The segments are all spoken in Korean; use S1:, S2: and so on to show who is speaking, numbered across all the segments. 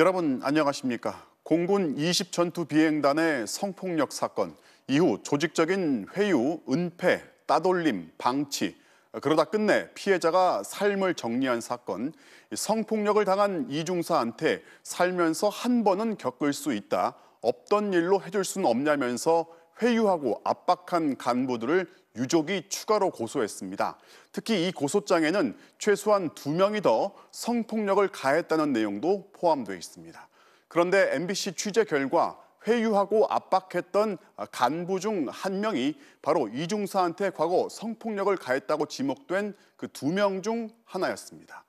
S1: 여러분 안녕하십니까? 공군 20전투 비행단의 성폭력 사건 이후 조직적인 회유, 은폐, 따돌림, 방치, 그러다 끝내 피해자가 삶을 정리한 사건, 성폭력을 당한 이중사한테 살면서 한 번은 겪을 수 있다, 없던 일로 해줄 수는 없냐면서 회유하고 압박한 간부들을 유족이 추가로 고소했습니다. 특히 이 고소장에는 최소한 2명이 더 성폭력을 가했다는 내용도 포함되어 있습니다. 그런데 MBC 취재 결과 회유하고 압박했던 간부 중 1명이 바로 이중사한테 과거 성폭력을 가했다고 지목된 그 2명 중 하나였습니다.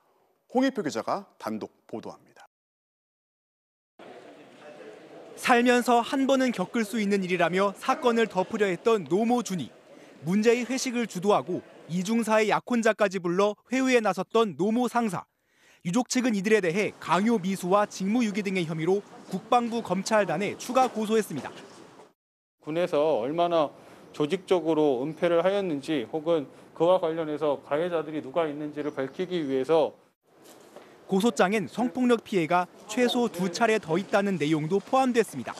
S1: 홍익표 기자가 단독 보도합니다.
S2: 살면서 한 번은 겪을 수 있는 일이라며 사건을 덮으려 했던 노모준이 문제의 회식을 주도하고 이중사의 약혼자까지 불러 회유에 나섰던 노모 상사. 유족 측은 이들에 대해 강요 미수와 직무유기 등의 혐의로 국방부 검찰단에 추가 고소했습니다.
S3: 군에서 얼마나 조직적으로 은폐를 하였는지 혹은 그와 관련해서 가해자들이 누가 있는지를 밝히기 위해서
S2: 고소장엔 성폭력 피해가 최소 2차례 더 있다는 내용도 포함됐습니다.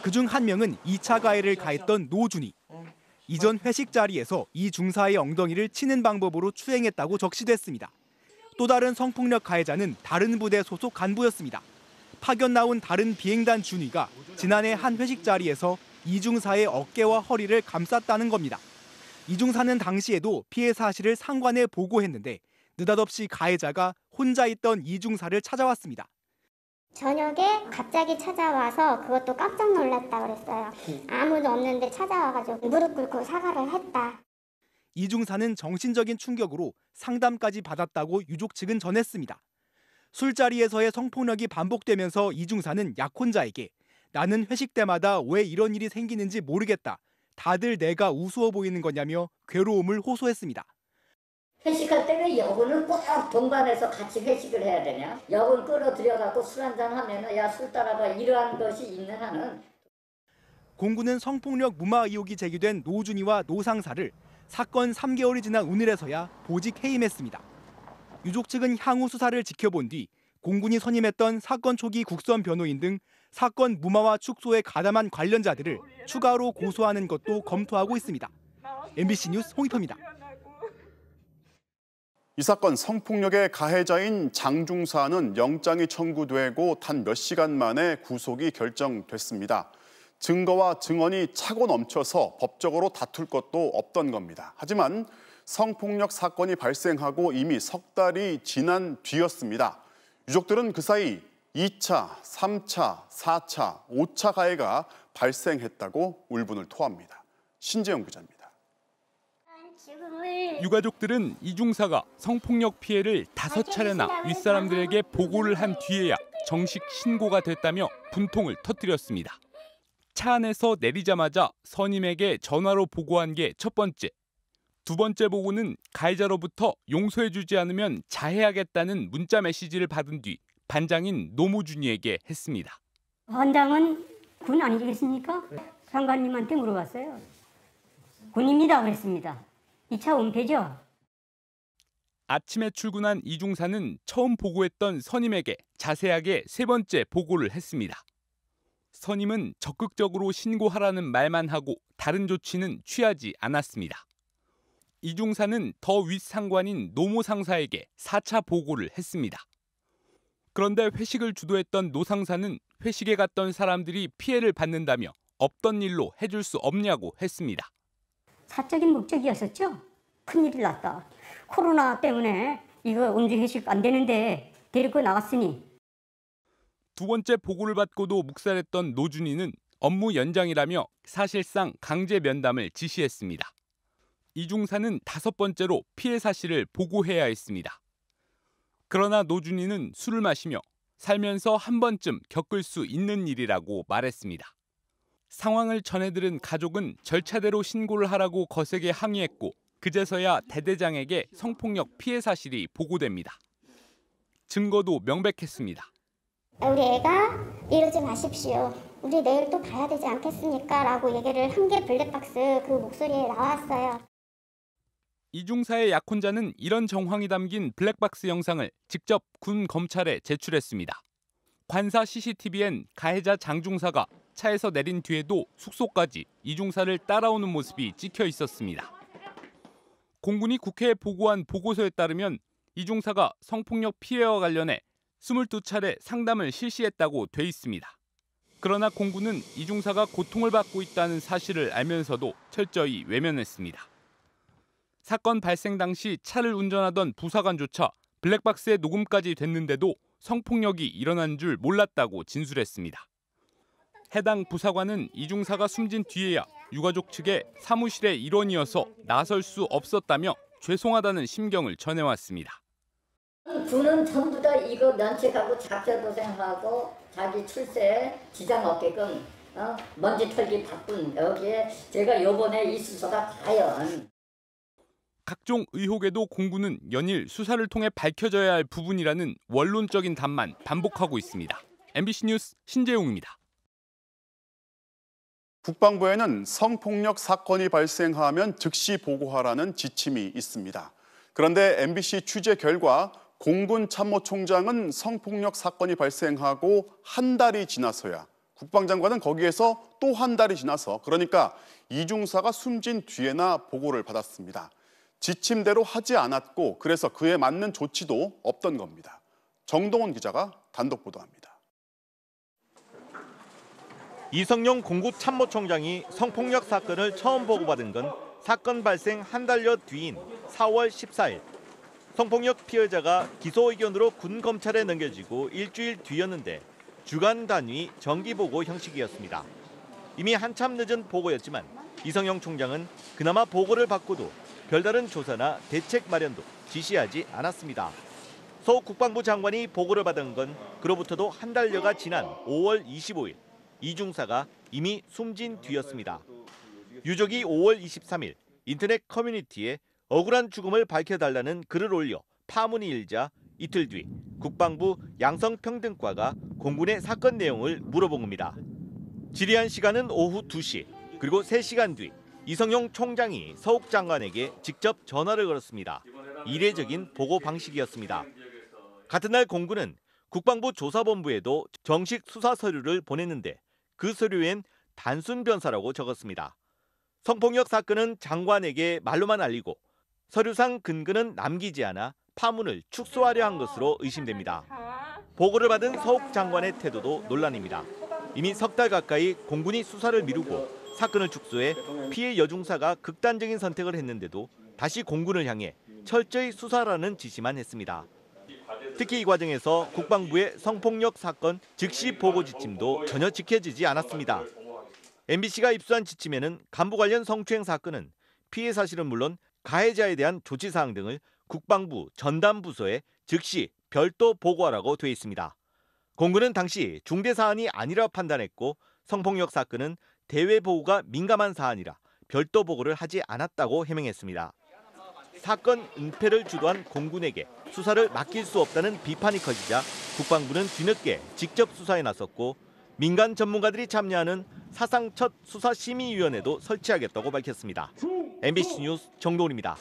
S2: 그중 1명은 2차 가해를 가했던 노준이. 이전 회식 자리에서 이 중사의 엉덩이를 치는 방법으로 추행했다고 적시됐습니다. 또 다른 성폭력 가해자는 다른 부대 소속 간부였습니다. 파견 나온 다른 비행단 준위가 지난해 한 회식 자리에서 이중사의 어깨와 허리를 감쌌다는 겁니다. 이중사는 당시에도 피해 사실을 상관에 보고했는데 느닷없이 가해자가 혼자 있던 이중사를 찾아왔습니다.
S4: 저녁에 갑자기 찾아와서 그것도 깜짝 놀랐다 그랬어요. 아무도 없는데 찾아와가지고 무릎 꿇고 사과를 했다.
S2: 이중사는 정신적인 충격으로 상담까지 받았다고 유족 측은 전했습니다. 술자리에서의 성폭력이 반복되면서 이중사는 약혼자에게 나는 회식 때마다 왜 이런 일이 생기는지 모르겠다. 다들 내가 우스워 보이는 거냐며 괴로움을 호소했습니다.
S5: 회식할 때는 여군을 꼭 동반해서 같이 회식을 해야 되냐? 여군 끌어들여갖고 술 한잔 하면은 야 술 따라가 이러한 것이 있는 한은.
S2: 공군은 성폭력 무마 의혹이 제기된 노준이와 노상사를 사건 3개월이 지난 오늘에서야 보직 해임했습니다. 유족 측은 향후 수사를 지켜본 뒤 공군이 선임했던 사건 초기 국선 변호인 등 사건 무마와 축소에 가담한 관련자들을 추가로 고소하는 것도 검토하고 있습니다. MBC 뉴스 홍익표입니다.
S1: 이 사건 성폭력의 가해자인 장중사는 영장이 청구되고 단 몇 시간 만에 구속이 결정됐습니다. 증거와 증언이 차고 넘쳐서 법적으로 다툴 것도 없던 겁니다. 하지만 성폭력 사건이 발생하고 이미 석 달이 지난 뒤였습니다. 유족들은 그 사이 2차, 3차, 4차, 5차 가해가 발생했다고 울분을 토합니다. 신재영 기자입니다.
S6: 유가족들은 이중사가 성폭력 피해를 5차례나 윗사람들에게 보고를 한 뒤에야 정식 신고가 됐다며 분통을 터뜨렸습니다. 차 안에서 내리자마자 선임에게 전화로 보고한 게 첫 번째. 두 번째 보고는 가해자로부터 용서해주지 않으면 자해하겠다는 문자 메시지를 받은 뒤 반장인 노모준이에게 했습니다.
S7: 반장은 군 아니겠습니까? 상관님한테 물어봤어요. 군입니다 그랬습니다. 2차 은폐죠.
S6: 아침에 출근한 이중사는 처음 보고했던 선임에게 자세하게 3번째 보고를 했습니다. 선임은 적극적으로 신고하라는 말만 하고 다른 조치는 취하지 않았습니다. 이중사는 더 윗상관인 노모 상사에게 4차 보고를 했습니다. 그런데 회식을 주도했던 노 상사는 회식에 갔던 사람들이 피해를 받는다며 없던 일로 해줄 수 없냐고 했습니다.
S7: 사적인 목적이었었죠. 큰일이 났다. 코로나 때문에 이거 음주 회식 안 되는데 데리고 나갔으니.
S6: 두 번째 보고를 받고도 묵살했던 노준이는 업무 연장이라며 사실상 강제 면담을 지시했습니다. 이중사는 5번째로 피해 사실을 보고해야 했습니다. 그러나 노준이는 술을 마시며 살면서 한 번쯤 겪을 수 있는 일이라고 말했습니다. 상황을 전해들은 가족은 절차대로 신고를 하라고 거세게 항의했고 그제서야 대대장에게 성폭력 피해 사실이 보고됩니다. 증거도 명백했습니다.
S4: 우리 애가 이러지 마십시오. 우리 내일 또 봐야 되지 않겠습니까? 라고 얘기를 한 게 블랙박스 그 목소리에 나왔어요.
S6: 이중사의 약혼자는 이런 정황이 담긴 블랙박스 영상을 직접 군 검찰에 제출했습니다. 관사 CCTV엔 가해자 장중사가 차에서 내린 뒤에도 숙소까지 이중사를 따라오는 모습이 찍혀 있었습니다. 공군이 국회에 보고한 보고서에 따르면 이중사가 성폭력 피해와 관련해 22차례 상담을 실시했다고 돼 있습니다. 그러나 공군은 이중사가 고통을 받고 있다는 사실을 알면서도 철저히 외면했습니다. 사건 발생 당시 차를 운전하던 부사관조차 블랙박스에 녹음까지 됐는데도 성폭력이 일어난 줄 몰랐다고 진술했습니다. 해당 부사관은 이중사가 숨진 뒤에야 유가족 측에 사무실의 일원이어서 나설 수 없었다며 죄송하다는 심경을 전해왔습니다.
S5: 군은 전부 다 이거 면책하고 작별도생하고 자기 출세에 지장 없게끔 먼지 털기 바쁜 여기에 제가 요번에 이 수사가 과연
S6: 각종 의혹에도 공군은 연일 수사를 통해 밝혀져야 할 부분이라는 원론적인 답만 반복하고 있습니다. MBC 뉴스 신재용입니다.
S1: 국방부에는 성폭력 사건이 발생하면 즉시 보고하라는 지침이 있습니다. 그런데 MBC 취재 결과 공군 참모총장은 성폭력 사건이 발생하고 한 달이 지나서야, 국방장관은 거기에서 또 한 달이 지나서, 그러니까 이중사가 숨진 뒤에나 보고를 받았습니다. 지침대로 하지 않았고 그래서 그에 맞는 조치도 없던 겁니다. 정동원 기자가 단독 보도합니다.
S8: 이성용 공군 참모총장이 성폭력 사건을 처음 보고받은 건 사건 발생 한 달여 뒤인 4월 14일. 성폭력 피해자가 기소 의견으로 군 검찰에 넘겨지고 일주일 뒤였는데 주간 단위 정기 보고 형식이었습니다. 이미 한참 늦은 보고였지만 이성용 총장은 그나마 보고를 받고도 별다른 조사나 대책 마련도 지시하지 않았습니다. 서 국방부 장관이 보고를 받은 건 그로부터도 한 달여가 지난 5월 25일 이중사가 이미 숨진 뒤였습니다. 유족이 5월 23일 인터넷 커뮤니티에 억울한 죽음을 밝혀달라는 글을 올려 파문이 일자 이틀 뒤 국방부 양성평등과가 공군의 사건 내용을 물어본 겁니다. 질의한 시간은 오후 2시, 그리고 3시간 뒤 이성용 총장이 서욱 장관에게 직접 전화를 걸었습니다. 이례적인 보고 방식이었습니다. 같은 날 공군은 국방부 조사본부에도 정식 수사 서류를 보냈는데 그 서류엔 단순 변사라고 적었습니다. 성폭력 사건은 장관에게 말로만 알리고 서류상 근거는 남기지 않아 파문을 축소하려 한 것으로 의심됩니다. 보고를 받은 서욱 장관의 태도도 논란입니다. 이미 석 달 가까이 공군이 수사를 미루고 사건을 축소해 피해 여중사가 극단적인 선택을 했는데도 다시 공군을 향해 철저히 수사라는 지시만 했습니다. 특히 이 과정에서 국방부의 성폭력 사건 즉시 보고 지침도 전혀 지켜지지 않았습니다. MBC가 입수한 지침에는 간부 관련 성추행 사건은 피해 사실은 물론 가해자에 대한 조치사항 등을 국방부 전담 부서에 즉시 별도 보고하라고 돼 있습니다. 공군은 당시 중대 사안이 아니라 판단했고 성폭력 사건은 대외 보고가 민감한 사안이라 별도 보고를 하지 않았다고 해명했습니다. 사건 은폐를 주도한 공군에게 수사를 맡길 수 없다는 비판이 커지자 국방부는 뒤늦게 직접 수사에 나섰고 민간 전문가들이 참여하는 사상 첫 수사심의위원회도 설치하겠다고 밝혔습니다. MBC 뉴스 정도훈입니다.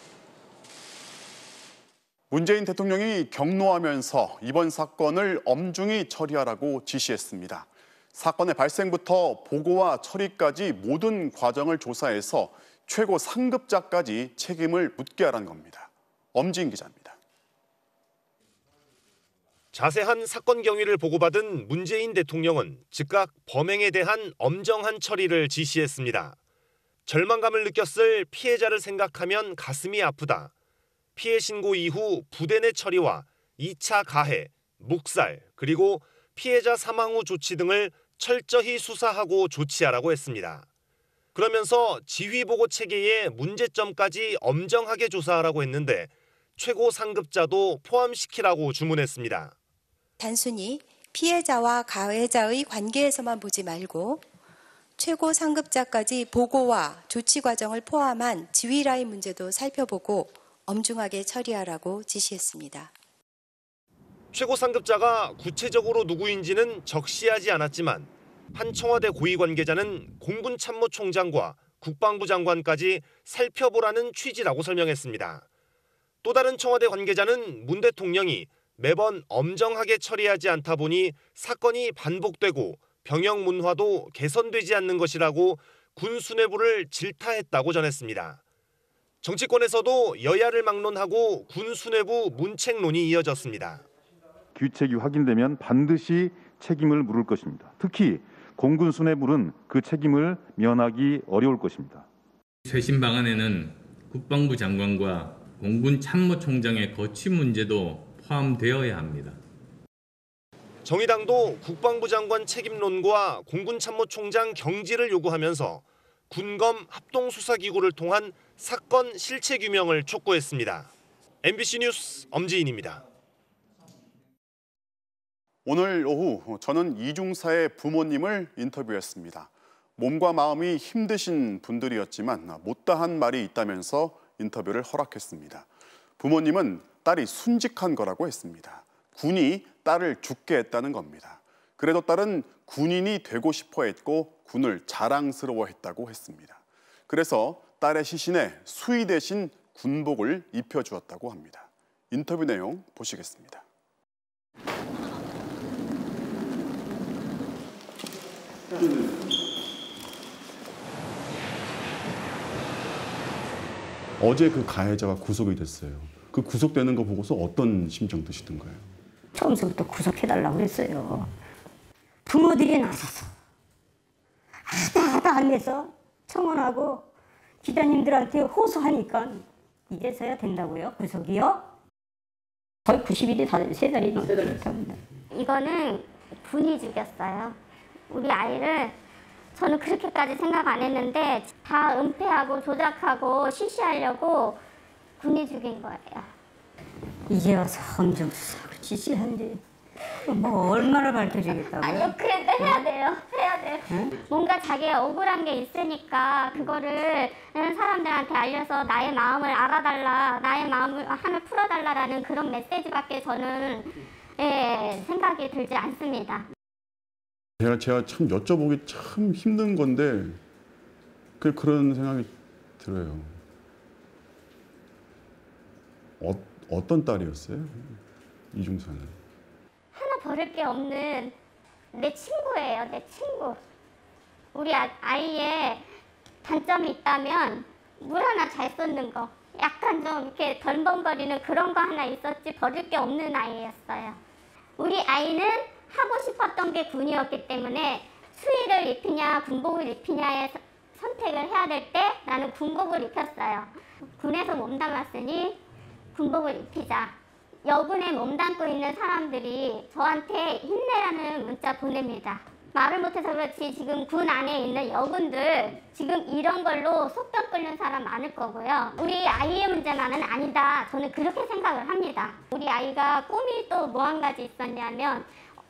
S1: 문재인 대통령이 격노하면서 이번 사건을 엄중히 처리하라고 지시했습니다. 사건의 발생부터 보고와 처리까지 모든 과정을 조사해서 최고 상급자까지 책임을 묻게 하라는 겁니다. 엄지인 기자입니다.
S9: 자세한 사건 경위를 보고받은 문재인 대통령은 즉각 범행에 대한 엄정한 처리를 지시했습니다. 절망감을 느꼈을 피해자를 생각하면 가슴이 아프다. 피해 신고 이후 부대 내 처리와 2차 가해, 묵살, 그리고 피해자 사망 후 조치 등을 철저히 수사하고 조치하라고 했습니다. 그러면서 지휘보고 체계의 문제점까지 엄정하게 조사하라고 했는데 최고 상급자도 포함시키라고 주문했습니다.
S10: 단순히 피해자와 가해자의 관계에서만 보지 말고 최고 상급자까지 보고와 조치 과정을 포함한 지휘 라인 문제도 살펴보고 엄중하게 처리하라고 지시했습니다.
S9: 최고 상급자가 구체적으로 누구인지는 적시하지 않았지만 한 청와대 고위 관계자는 공군 참모총장과 국방부 장관까지 살펴보라는 취지라고 설명했습니다. 또 다른 청와대 관계자는 문 대통령이 매번 엄정하게 처리하지 않다 보니 사건이 반복되고 병역 문화도 개선되지 않는 것이라고 군 수뇌부를 질타했다고 전했습니다. 정치권에서도 여야를 막론하고 군 수뇌부 문책론이 이어졌습니다.
S11: 규칙이 확인되면 반드시 책임을 물을 것입니다. 특히 공군 수뇌부는 그 책임을 면하기 어려울 것입니다.
S12: 쇄신 방안에는 국방부 장관과 공군 참모총장의 거취 문제도 포함되어야 합니다.
S9: 정의당도 국방부 장관 책임론과 공군 참모총장 경질을 요구하면서 군검 합동수사기구를 통한 사건 실체 규명을 촉구했습니다. MBC 뉴스 엄지인입니다.
S1: 오늘 오후 저는 이중사의 부모님을 인터뷰했습니다. 몸과 마음이 힘드신 분들이었지만 못다한 말이 있다면서 인터뷰를 허락했습니다. 부모님은 딸이 순직한 거라고 했습니다. 군이 딸을 죽게 했다는 겁니다. 그래도 딸은 군인이 되고 싶어 했고 군을 자랑스러워했다고 했습니다. 그래서 딸의 시신에 수의 대신 군복을 입혀주었다고 합니다. 인터뷰 내용 보시겠습니다. 어제 그 가해자가 구속이 됐어요. 그 구속되는 거 보고서 어떤 심정 드시던가요?
S7: 처음부터 구속해달라고 그랬어요. 부모들이 나서서 하다 하면서 청원하고 기자님들한테 호소하니까 이래서야 된다고요? 구속이요? 거의 90일이 다 3달이 넘었답니다.
S4: 이거는 군이 죽였어요. 우리 아이를 저는 그렇게까지 생각 안 했는데 다 은폐하고 조작하고 시시하려고 군이 죽인 거예요.
S7: 이제 와서 엄정수사하고 지시한데 뭐 얼마나 밝혀지겠다고요?
S4: 아니요, 그래도 해야 돼요. 해야 돼요. 응? 뭔가 자기의 억울한 게 있으니까 그거를 사람들한테 알려서 나의 마음을 알아달라, 나의 마음을 한을 풀어달라라는 그런 메시지밖에 저는 생각이 들지 않습니다.
S1: 제가 참 여쭤보기 참 힘든 건데 그런 생각이 들어요. 어떤 딸이었어요? 이중사는.
S4: 하나 버릴 게 없는 내 친구예요. 내 친구. 우리 아이의 단점이 있다면 물 하나 잘 쏟는 거. 약간 좀 이렇게 덜벙거리는 그런 거 하나 있었지 버릴 게 없는 아이였어요. 우리 아이는 하고 싶었던 게 군이었기 때문에 수의를 입히냐 군복을 입히냐의 선택을 해야 될 때 나는 군복을 입혔어요. 군에서 몸담았으니 군복을 입히자. 여군에 몸담고 있는 사람들이 저한테 힘내라는 문자 보냅니다. 말을 못해서 그렇지 지금 군 안에 있는 여군들 지금 이런 걸로 속병 끓는 사람 많을 거고요. 우리 아이의 문제만은 아니다. 저는 그렇게 생각을 합니다. 우리 아이가 꿈이 또 뭐 한 가지 있었냐면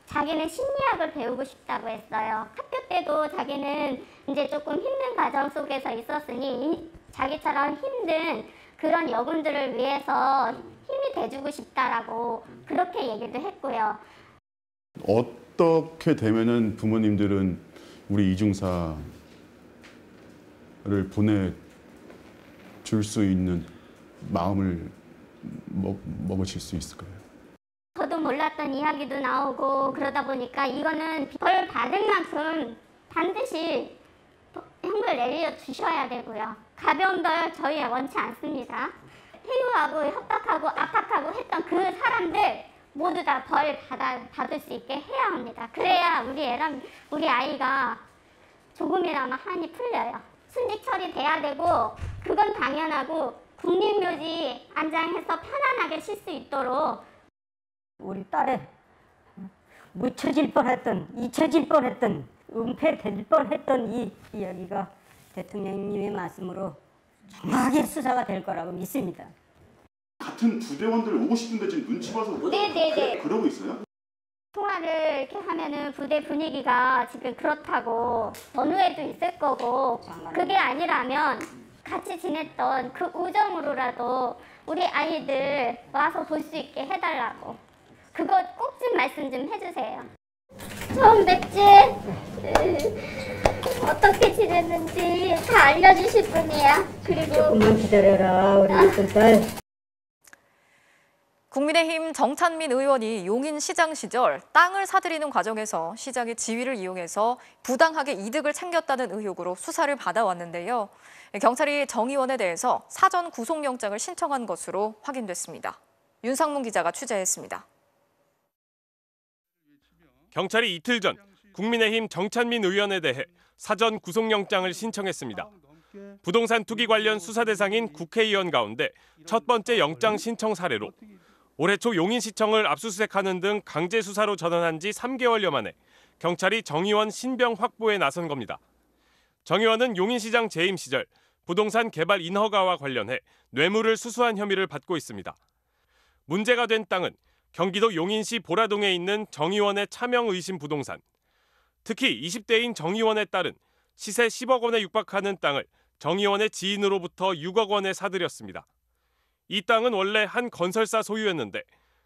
S4: 자기는 심리학을 배우고 싶다고 했어요. 학교 때도 자기는 이제 조금 힘든 과정 속에서 있었으니 자기처럼 힘든 그런 여군들을 위해서 힘이 돼주고 싶다라고 그렇게 얘기도 했고요.
S1: 어떻게 되면은 부모님들은 우리 이중사를 보내줄 수 있는 마음을 먹으실 수 있을까요?
S4: 저도 몰랐던 이야기도 나오고 그러다 보니까 이거는 벌 받을 만큼 반드시 형벌 내려주셔야 되고요. 가벼운 벌 저희 원치 않습니다. 회유하고 협박하고 압박하고 했던 그 사람들 모두 다 벌 받을 수 있게 해야 합니다. 그래야 우리 아이가 조금이나마 한이 풀려요. 순직 처리돼야 되고 그건 당연하고 국립묘지 안장해서 편안하게 쉴 수 있도록
S7: 우리 딸의 묻혀질 뻔했던, 잊혀질 뻔했던, 은폐될 뻔했던 이 이야기가 대통령님의 말씀으로 정확하게 수사가 될 거라고 믿습니다.
S1: 같은 부대원들 오고 싶은데 지금 눈치 봐서
S4: 네네네.
S1: 그러고 있어요?
S4: 통화를 이렇게 하면은 부대 분위기가 지금 그렇다고 전후에도 있을 거고 그게 아니라면 같이 지냈던 그 우정으로라도 우리 아이들 와서 볼 수 있게 해달라고 그거 꼭 좀 말씀 좀 해주세요. 처음 뵙지? 어떻게 지냈는지 다 알려주실 분이야. 그리고
S7: 조금만 기다려라 우리 예쁜 딸.
S13: 국민의힘 정찬민 의원이 용인시장 시절 땅을 사들이는 과정에서 시장의 지위를 이용해서 부당하게 이득을 챙겼다는 의혹으로 수사를 받아왔는데요. 경찰이 정 의원에 대해서 사전 구속영장을 신청한 것으로 확인됐습니다. 윤상문 기자가 취재했습니다.
S14: 경찰이 이틀 전 국민의힘 정찬민 의원에 대해 사전 구속영장을 신청했습니다. 부동산 투기 관련 수사 대상인 국회의원 가운데 첫 번째 영장 신청 사례로 올해 초 용인시청을 압수수색하는 등 강제 수사로 전환한 지 3개월여 만에 경찰이 정 의원 신병 확보에 나선 겁니다. 정 의원은 용인시장 재임 시절 부동산 개발 인허가와 관련해 뇌물을 수수한 혐의를 받고 있습니다. 문제가 된 땅은 경기도 용인시 보라동에 있는 정 의원의 차명 의심 부동산. 특히 20대인 정 의원의 딸은 시세 10억 원에 육박하는 땅을 정 의원의 지인으로부터 6억 원에 사들였습니다. 이 땅은 원래 한 건설사 소유였는데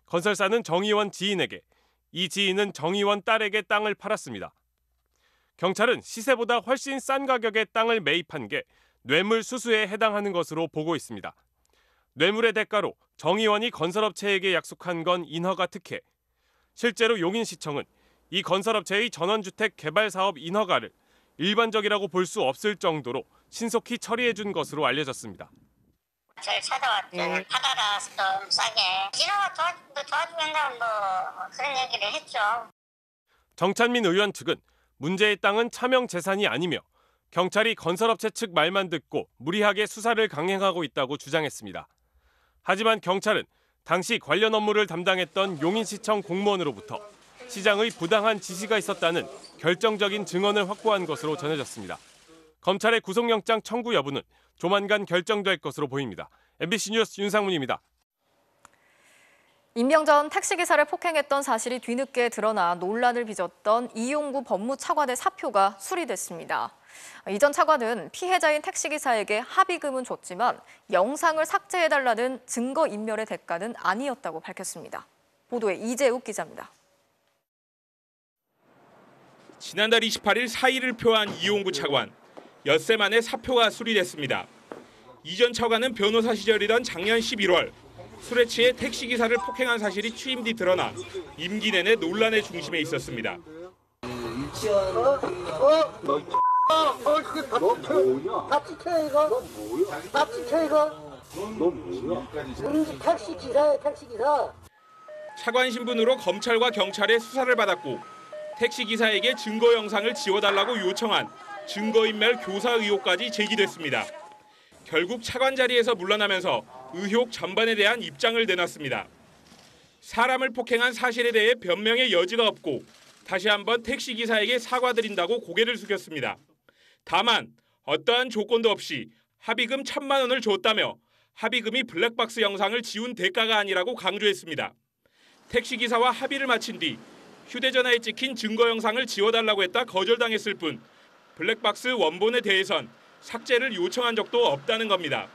S14: 건설사는 정 의원 지인에게, 이 지인은 정 의원 딸에게 땅을 팔았습니다. 경찰은 시세보다 훨씬 싼 가격에 땅을 매입한 게 뇌물 수수에 해당하는 것으로 보고 있습니다. 뇌물의 대가로 정 의원이 건설업체에게 약속한 건 인허가 특혜. 실제로 용인시청은 이 건설업체의 전원주택 개발 사업 인허가를 일반적이라고 볼 수 없을 정도로 신속히 처리해 준 것으로 알려졌습니다.
S15: 저를 찾아왔죠. 하다가 좀 싸게 인허가 도와주겠다고 그런 얘기를 했죠.
S14: 정찬민 의원 측은 문제의 땅은 차명 재산이 아니며 경찰이 건설업체 측 말만 듣고 무리하게 수사를 강행하고 있다고 주장했습니다. 하지만 경찰은 당시 관련 업무를 담당했던 용인시청 공무원으로부터 시장의 부당한 지시가 있었다는 결정적인 증언을 확보한 것으로 전해졌습니다. 검찰의 구속영장 청구 여부는 조만간 결정될 것으로 보입니다. MBC 뉴스 윤상문입니다.
S13: 임명 전 택시기사를 폭행했던 사실이 뒤늦게 드러나 논란을 빚었던 이용구 법무차관의 사표가 수리됐습니다. 이전 차관은 피해자인 택시기사에게 합의금은 줬지만 영상을 삭제해달라는 증거인멸의 대가는 아니었다고 밝혔습니다. 보도에 이재욱 기자입니다.
S16: 지난달 28일 사의를 표한 이용구 차관. 엿새 만에 사표가 수리됐습니다. 이전 차관은 변호사 시절이던 작년 11월 술에 취해 택시기사를 폭행한 사실이 취임 뒤 드러나 임기 내내 논란의 중심에 있었습니다. 차관 신분으로 검찰과 경찰의 수사를 받았고 택시기사에게 증거 영상을 지워달라고 요청한 증거인멸 교사 의혹까지 제기됐습니다. 결국 차관 자리에서 물러나면서 의혹 전반에 대한 입장을 내놨습니다. 사람을 폭행한 사실에 대해 변명의 여지가 없고 다시 한번 택시기사에게 사과드린다고 고개를 숙였습니다. 다만 어떠한 조건도 없이 합의금 1,000만 원을 줬다며 합의금이 블랙박스 영상을 지운 대가가 아니라고 강조했습니다. 택시기사와 합의를 마친 뒤 휴대전화에 찍힌 증거 영상을 지워달라고 했다 거절당했을 뿐 블랙박스 원본에 대해선 삭제를 요청한 적도 없다는 겁니다.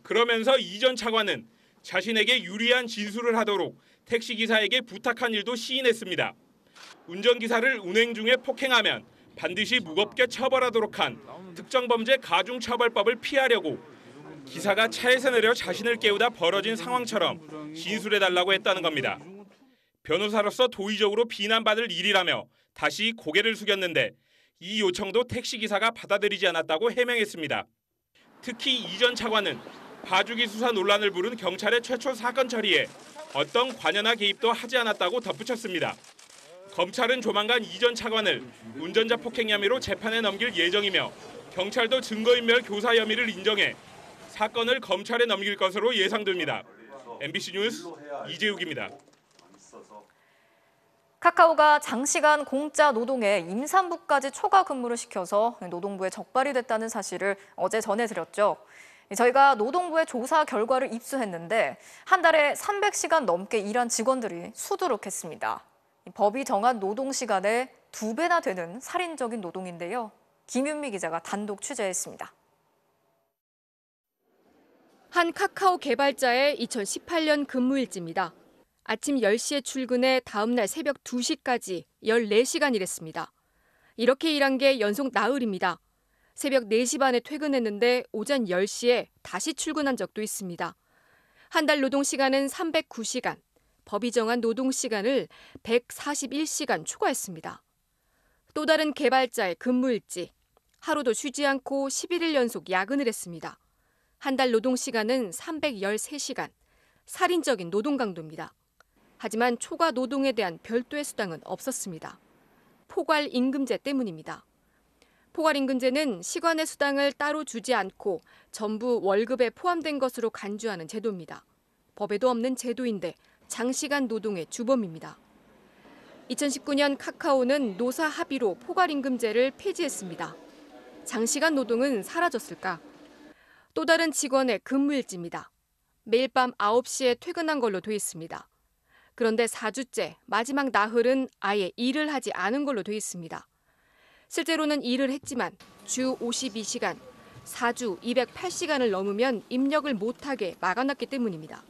S16: 그러면서 이전 차관은 자신에게 유리한 진술을 하도록 택시기사에게 부탁한 일도 시인했습니다. 운전기사를 운행 중에 폭행하면 반드시 무겁게 처벌하도록 한 특정범죄 가중처벌법을 피하려고 기사가 차에서 내려 자신을 깨우다 벌어진 상황처럼 진술해달라고 했다는 겁니다. 변호사로서 도의적으로 비난받을 일이라며 다시 고개를 숙였는데 이 요청도 택시기사가 받아들이지 않았다고 해명했습니다. 특히 이전 차관은 봐주기 수사 논란을 부른 경찰의 최초 사건 처리에 어떤 관여나 개입도 하지 않았다고 덧붙였습니다. 검찰은 조만간 이전 차관을 운전자 폭행 혐의로 재판에 넘길 예정이며 경찰도 증거인멸 교사 혐의를 인정해 사건을 검찰에 넘길 것으로 예상됩니다. MBC 뉴스 이재욱입니다.
S13: 카카오가 장시간 공짜 노동에 임산부까지 초과 근무를 시켜서 노동부에 적발이 됐다는 사실을 어제 전해드렸죠. 저희가 노동부의 조사 결과를 입수했는데 한 달에 300시간 넘게 일한 직원들이 수두룩했습니다. 법이 정한 노동 시간의 2배나 되는 살인적인 노동인데요. 김윤미 기자가 단독 취재했습니다.
S17: 한 카카오 개발자의 2018년 근무일지입니다. 아침 10시에 출근해 다음 날 새벽 2시까지 14시간 일했습니다. 이렇게 일한 게 연속 나흘입니다. 새벽 4시 반에 퇴근했는데 오전 10시에 다시 출근한 적도 있습니다. 한 달 노동 시간은 309시간, 법이 정한 노동 시간을 141시간 초과했습니다. 또 다른 개발자의 근무일지, 하루도 쉬지 않고 11일 연속 야근을 했습니다. 한 달 노동 시간은 313시간, 살인적인 노동 강도입니다. 하지만 초과 노동에 대한 별도의 수당은 없었습니다. 포괄 임금제 때문입니다. 포괄 임금제는 시간의 수당을 따로 주지 않고 전부 월급에 포함된 것으로 간주하는 제도입니다. 법에도 없는 제도인데 장시간 노동의 주범입니다. 2019년 카카오는 노사 합의로 포괄 임금제를 폐지했습니다. 장시간 노동은 사라졌을까? 또 다른 직원의 근무일지입니다. 매일 밤 9시에 퇴근한 걸로 돼 있습니다. 그런데 4주째 마지막 나흘은 아예 일을 하지 않은 걸로 돼 있습니다. 실제로는 일을 했지만 주 52시간, 4주 208시간을 넘으면 입력을 못하게 막아놨기 때문입니다.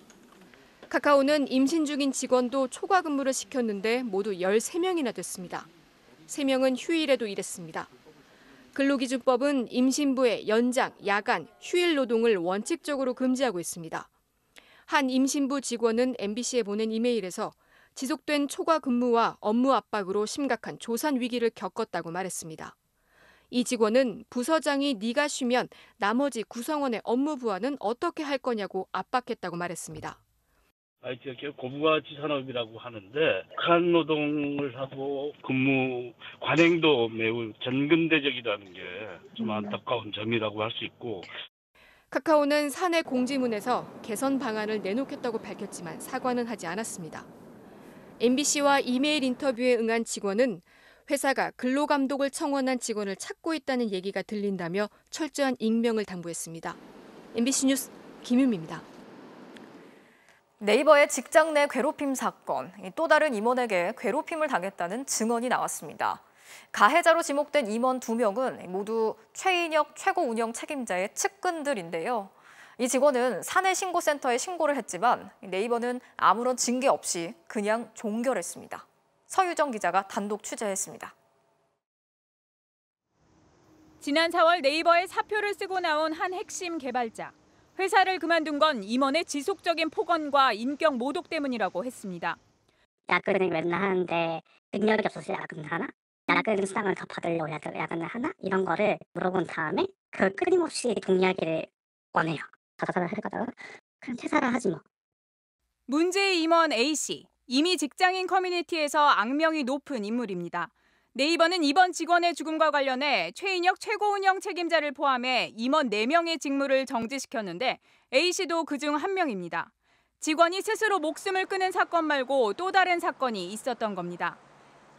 S17: 카카오는 임신 중인 직원도 초과 근무를 시켰는데 모두 13명이나 됐습니다. 3명은 휴일에도 일했습니다. 근로기준법은 임신부의 연장, 야간, 휴일 노동을 원칙적으로 금지하고 있습니다. 한 임신부 직원은 MBC에 보낸 이메일에서 지속된 초과 근무와 업무 압박으로 심각한 조산 위기를 겪었다고 말했습니다. 이 직원은 부서장이 네가 쉬면 나머지 구성원의 업무 부하는 어떻게 할 거냐고 압박했다고 말했습니다.
S18: IT가 고부가치 산업이라고 하는데 북한 노동을 하고 근무 관행도 매우 전근대적이라는 게 좀 안타까운 점이라고 할 수 있고.
S17: 카카오는 사내 공지문에서 개선 방안을 내놓겠다고 밝혔지만 사과는 하지 않았습니다. MBC와 이메일 인터뷰에 응한 직원은 회사가 근로감독을 청원한 직원을 찾고 있다는 얘기가 들린다며 철저한 익명을 당부했습니다. MBC 뉴스 김유미입니다.
S13: 네이버의 직장 내 괴롭힘 사건, 또 다른 임원에게 괴롭힘을 당했다는 증언이 나왔습니다. 가해자로 지목된 임원 2명은 모두 최인혁 최고 운영 책임자의 측근들인데요. 이 직원은 사내 신고센터에 신고를 했지만 네이버는 아무런 징계 없이 그냥 종결했습니다. 서유정 기자가 단독 취재했습니다.
S19: 지난 4월 네이버에 사표를 쓰고 나온 한 핵심 개발자. 회사를 그만둔 건 임원의 지속적인 폭언과 인격 모독 때문이라고 했습니다.
S20: 야근을 맨날 하는데 능력이 없어서 야근을 하나? 야근 수당을 더 받으려고 야근을 하나? 이런 거를 물어본 다음에 그 끊임없이 돈 이야기를 원해요. 할 거다. 그럼 퇴사를 하지 뭐.
S19: 문제의 임원 A씨. 이미 직장인 커뮤니티에서 악명이 높은 인물입니다. 네이버는 이번 직원의 죽음과 관련해 최인혁 최고 운영 책임자를 포함해 임원 4명의 직무를 정지시켰는데 A씨도 그중 한 명입니다. 직원이 스스로 목숨을 끊은 사건 말고 또 다른 사건이 있었던 겁니다.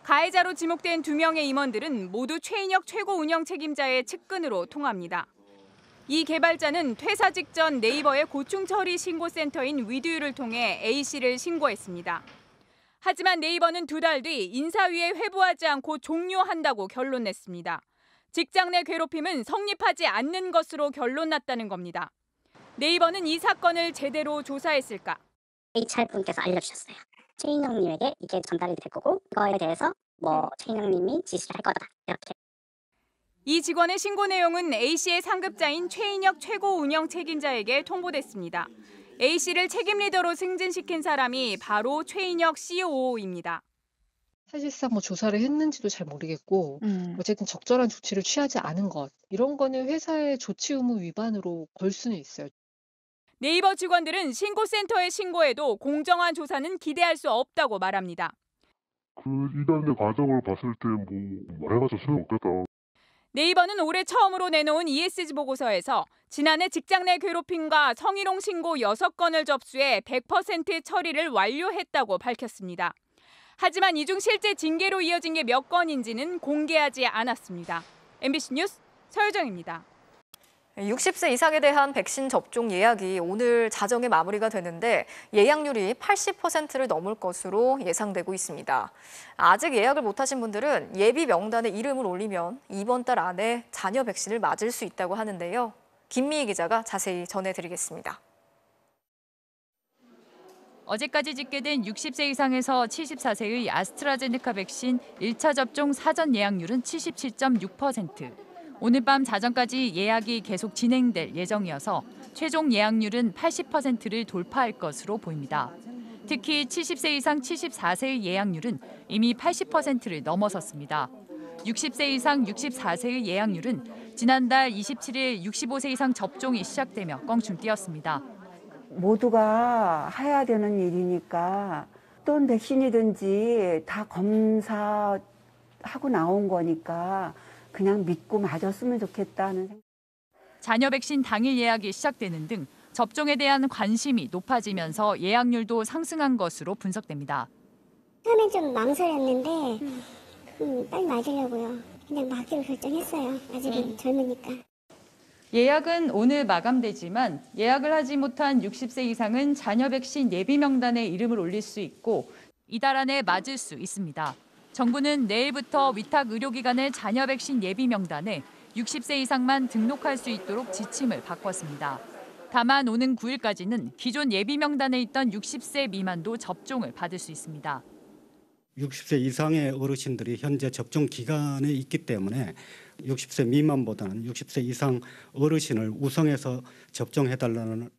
S19: 가해자로 지목된 2명의 임원들은 모두 최인혁 최고 운영 책임자의 측근으로 통합니다. 이 개발자는 퇴사 직전 네이버의 고충 처리 신고센터인 위드유를 통해 A씨를 신고했습니다. 하지만 네이버는 2달 뒤 인사위에 회부하지 않고 종료한다고 결론냈습니다. 직장 내 괴롭힘은 성립하지 않는 것으로 결론났다는 겁니다. 네이버는 이 사건을 제대로 조사했을까?
S20: HR분께서 알려주셨어요. 최인영님에게 이게 전달이 될 거고 이거에 대해서 최인영님이 지시를 할 거다. 이렇게.
S19: 이 직원의 신고 내용은 A씨의 상급자인 최인혁 최고 운영 책임자에게 통보됐습니다. A씨를 책임 리더로 승진시킨 사람이 바로 최인혁 COO입니다.
S21: 사실상 조사를 했는지도 잘 모르겠고 어쨌든 적절한 조치를 취하지 않은 것 이런 거는 회사의 조치 의무 위반으로 걸 수는 있어요.
S19: 네이버 직원들은 신고센터에 신고해도 공정한 조사는 기대할 수 없다고 말합니다.
S22: 그 이단의 과정을 봤을 때 말해봤자 소용없겠다.
S19: 네이버는 올해 처음으로 내놓은 ESG 보고서에서 지난해 직장 내 괴롭힘과 성희롱 신고 6건을 접수해 100% 처리를 완료했다고 밝혔습니다. 하지만 이 중 실제 징계로 이어진 게 몇 건인지는 공개하지 않았습니다. MBC 뉴스 서유정입니다.
S13: 60세 이상에 대한 백신 접종 예약이 오늘 자정에 마무리가 되는데 예약률이 80%를 넘을 것으로 예상되고 있습니다. 아직 예약을 못하신 분들은 예비 명단에 이름을 올리면 이번 달 안에 자녀 백신을 맞을 수 있다고 하는데요. 김미희 기자가 자세히 전해드리겠습니다.
S23: 어제까지 집계된 60세 이상에서 74세의 아스트라제네카 백신 1차 접종 사전 예약률은 77.6%. 오늘 밤 자정까지 예약이 계속 진행될 예정이어서 최종 예약률은 80%를 돌파할 것으로 보입니다. 특히 70세 이상 74세의 예약률은 이미 80%를 넘어섰습니다. 60세 이상 64세의 예약률은 지난달 27일 65세 이상 접종이 시작되며 껑충 뛰었습니다.
S2: 모두가 해야 되는 일이니까 어떤 백신이든지 다 검사하고 나온 거니까 그냥 믿고 맞았으면 좋겠다는 생각.
S23: 자녀 백신 당일 예약이 시작되는 등 접종에 대한 관심이 높아지면서 예약률도 상승한 것으로 분석됩니다.
S3: 처음엔 좀 망설였는데 빨리 맞으려고요. 그냥 맞기로 결정했어요. 아직은 젊으니까.
S23: 예약은 오늘 마감되지만 예약을 하지 못한 60세 이상은 자녀 백신 예비 명단에 이름을 올릴 수 있고 이달 안에 맞을 수 있습니다. 정부는 내일부터 위탁 의료기관의 자녀 백신 예비 명단에 60세 이상만 등록할 수 있도록 지침을 바꿨습니다. 다만 오는 9일까지는 기존 예비 명단에 있던 60세 미만도 접종을 받을 수 있습니다.
S5: 60세 이상의 어르신들이 현재 접종 기간에 있기 때문에 60세 미만보다는 60세 이상 어르신을 우선해서 접종해달라는.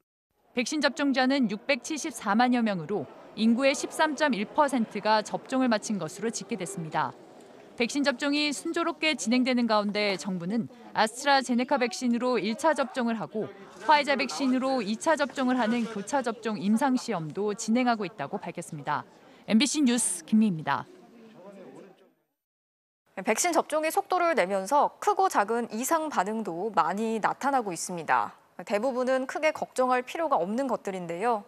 S23: 백신 접종자는 674만여 명으로 인구의 13.1%가 접종을 마친 것으로 집계됐습니다. 백신 접종이 순조롭게 진행되는 가운데 정부는 아스트라제네카 백신으로 1차 접종을 하고 화이자 백신으로 2차 접종을 하는 교차 접종 임상시험도 진행하고 있다고 밝혔습니다. MBC 뉴스 김미희입니다.
S13: 백신 접종이 속도를 내면서 크고 작은 이상 반응도 많이 나타나고 있습니다. 대부분은 크게 걱정할 필요가 없는 것들인데요.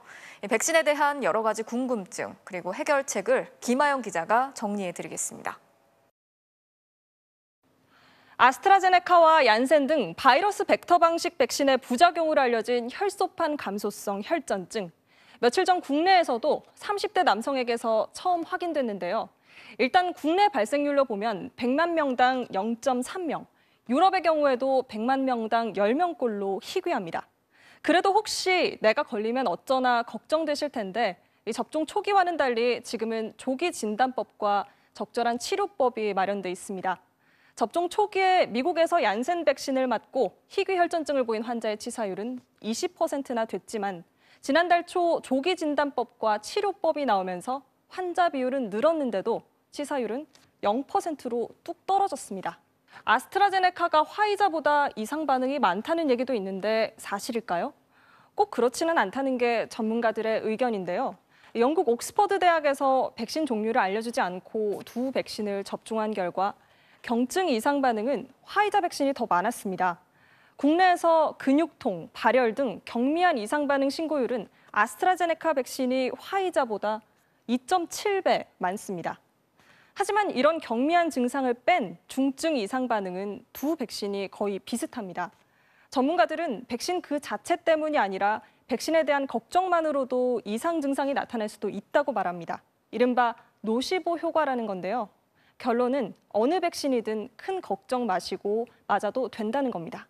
S13: 백신에 대한 여러 가지 궁금증 그리고 해결책을 김아영 기자가 정리해드리겠습니다.
S24: 아스트라제네카와 얀센 등 바이러스 벡터 방식 백신의 부작용으로 알려진 혈소판 감소성 혈전증. 며칠 전 국내에서도 30대 남성에게서 처음 확인됐는데요. 일단 국내 발생률로 보면 100만 명당 0.3명, 유럽의 경우에도 100만 명당 10명꼴로 희귀합니다. 그래도 혹시 내가 걸리면 어쩌나 걱정되실 텐데 이 접종 초기와는 달리 지금은 조기 진단법과 적절한 치료법이 마련돼 있습니다. 접종 초기에 미국에서 얀센 백신을 맞고 희귀 혈전증을 보인 환자의 치사율은 20%나 됐지만 지난달 초 조기 진단법과 치료법이 나오면서 환자 비율은 늘었는데도 치사율은 0%로 뚝 떨어졌습니다. 아스트라제네카가 화이자보다 이상 반응이 많다는 얘기도 있는데 사실일까요? 꼭 그렇지는 않다는 게 전문가들의 의견인데요. 영국 옥스퍼드 대학에서 백신 종류를 알려주지 않고 두 백신을 접종한 결과 경증 이상 반응은 화이자 백신이 더 많았습니다. 국내에서 근육통, 발열 등 경미한 이상 반응 신고율은 아스트라제네카 백신이 화이자보다 2.7배 많습니다. 하지만 이런 경미한 증상을 뺀 중증 이상 반응은 두 백신이 거의 비슷합니다. 전문가들은 백신 그 자체 때문이 아니라 백신에 대한 걱정만으로도 이상 증상이 나타날 수도 있다고 말합니다. 이른바 노시보 효과라는 건데요. 결론은 어느 백신이든 큰 걱정 마시고 맞아도 된다는 겁니다.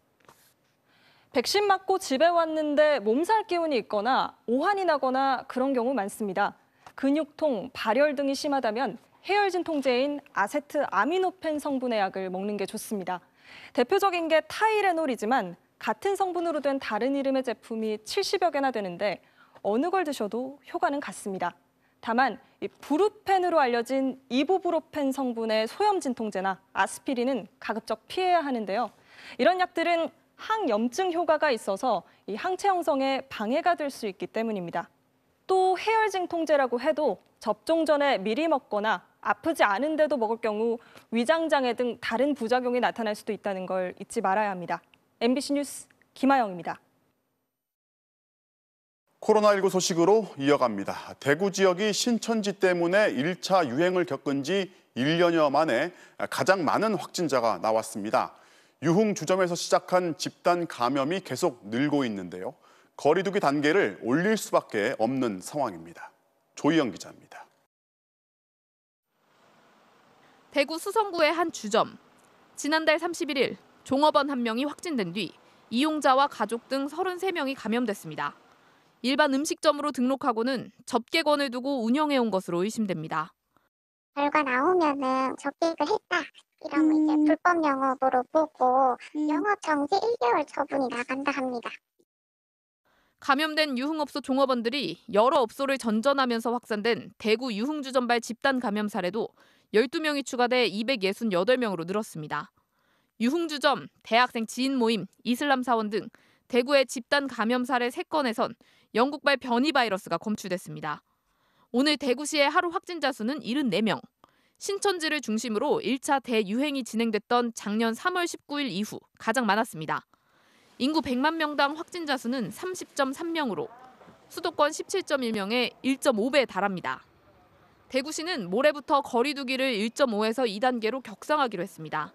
S24: 백신 맞고 집에 왔는데 몸살 기운이 있거나 오한이 나거나 그런 경우 많습니다. 근육통, 발열 등이 심하다면 해열진 통제인 아세트아미노펜 성분의 약을 먹는 게 좋습니다. 대표적인 게 타이레놀이지만 같은 성분으로 된 다른 이름의 제품이 70여 개나 되는데 어느 걸 드셔도 효과는 같습니다. 다만 이 브루펜으로 알려진 이부브로펜 성분의 소염 진통제나 아스피린은 가급적 피해야 하는데요. 이런 약들은 항염증 효과가 있어서 이 항체 형성에 방해가 될 수 있기 때문입니다. 또 해열진 통제라고 해도 접종 전에 미리 먹거나 아프지 않은데도 먹을 경우 위장장애 등 다른 부작용이 나타날 수도 있다는 걸 잊지 말아야 합니다. MBC 뉴스 김아영입니다.
S1: 코로나19 소식으로 이어갑니다. 대구 지역이 신천지 때문에 1차 유행을 겪은 지 1년여 만에 가장 많은 확진자가 나왔습니다. 유흥주점에서 시작한 집단 감염이 계속 늘고 있는데요. 거리 두기 단계를 올릴 수밖에 없는 상황입니다. 조희영 기자입니다.
S25: 대구 수성구의 한 주점. 지난달 31일 종업원 1명이 확진된 뒤 이용자와 가족 등 33명이 감염됐습니다. 일반 음식점으로 등록하고는 접객원을 두고 운영해온 것으로 의심됩니다.
S3: 결과 나오면은 접객을 했다. 이러면 이제 불법 영업으로 보고 영업 정지 1개월 처분이 나간다 합니다.
S25: 감염된 유흥업소 종업원들이 여러 업소를 전전하면서 확산된 대구 유흥주점발 집단 감염 사례도 12명이 추가돼 268명으로 늘었습니다. 유흥주점, 대학생 지인 모임, 이슬람 사원 등 대구의 집단 감염 사례 3건에선 영국발 변이 바이러스가 검출됐습니다. 오늘 대구시의 하루 확진자 수는 74명. 신천지를 중심으로 1차 대유행이 진행됐던 작년 3월 19일 이후 가장 많았습니다. 인구 100만 명당 확진자 수는 30.3명으로 수도권 17.1명에 1.5배에 달합니다. 대구시는 모레부터 거리 두기를 1.5에서 2단계로 격상하기로 했습니다.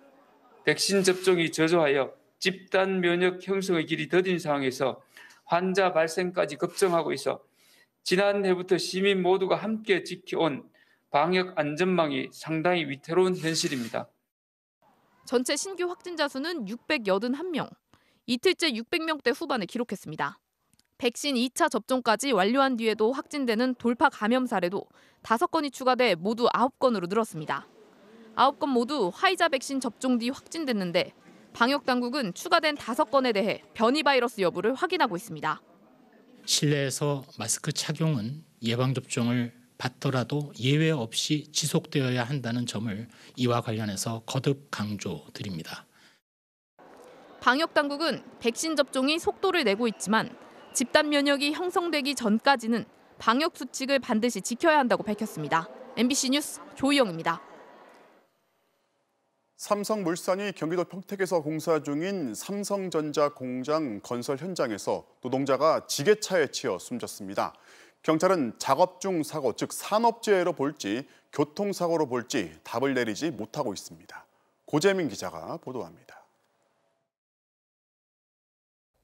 S6: 백신 접종이 저조하여 집단 면역 형성의 길이 더딘 상황에서 환자 발생까지 급증하고 있어 지난해부터 시민 모두가 함께 지켜온 방역 안전망이 상당히 위태로운 현실입니다.
S25: 전체 신규 확진자 수는 681명, 이틀째 600명대 후반을 기록했습니다. 백신 2차 접종까지 완료한 뒤에도 확진되는 돌파 감염 사례도 5건이 추가돼 모두 9건으로 늘었습니다. 9건 모두 화이자 백신 접종 뒤 확진됐는데 방역당국은 추가된 5건에 대해 변이 바이러스 여부를 확인하고 있습니다.
S8: 실내에서 마스크 착용은 예방접종을 받더라도 예외 없이 지속되어야 한다는 점을 이와 관련해서 거듭 강조드립니다.
S25: 방역당국은 백신 접종이 속도를 내고 있지만 집단 면역이 형성되기 전까지는 방역 수칙을 반드시 지켜야 한다고 밝혔습니다. MBC 뉴스 조희영입니다.
S1: 삼성물산이 경기도 평택에서 공사 중인 삼성전자 공장 건설 현장에서 노동자가 지게차에 치여 숨졌습니다. 경찰은 작업 중 사고, 즉 산업재해로 볼지 교통사고로 볼지 답을 내리지 못하고 있습니다. 고재민 기자가 보도합니다.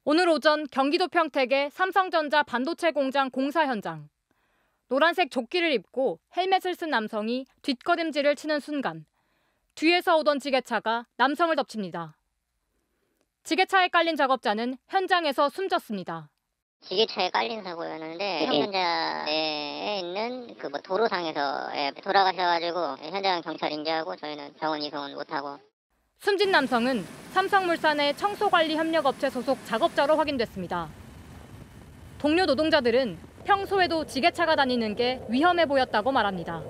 S10: 오늘 오전 경기도 평택의 삼성전자 반도체 공장 공사 현장. 노란색 조끼를 입고 헬멧을 쓴 남성이 뒷걸음질을 치는 순간 뒤에서 오던 지게차가 남성을 덮칩니다. 지게차에 깔린 작업자는 현장에서 숨졌습니다.
S20: 지게차에 깔린 사고였는데 삼성전자에 있는 그 도로상에서 돌아가셔가지고 현장 경찰 인지하고 저희는 병원 이송은 못하고.
S10: 숨진 남성은 삼성물산의 청소관리협력업체 소속 작업자로 확인됐습니다. 동료 노동자들은 평소에도 지게차가 다니는 게 위험해 보였다고 말합니다.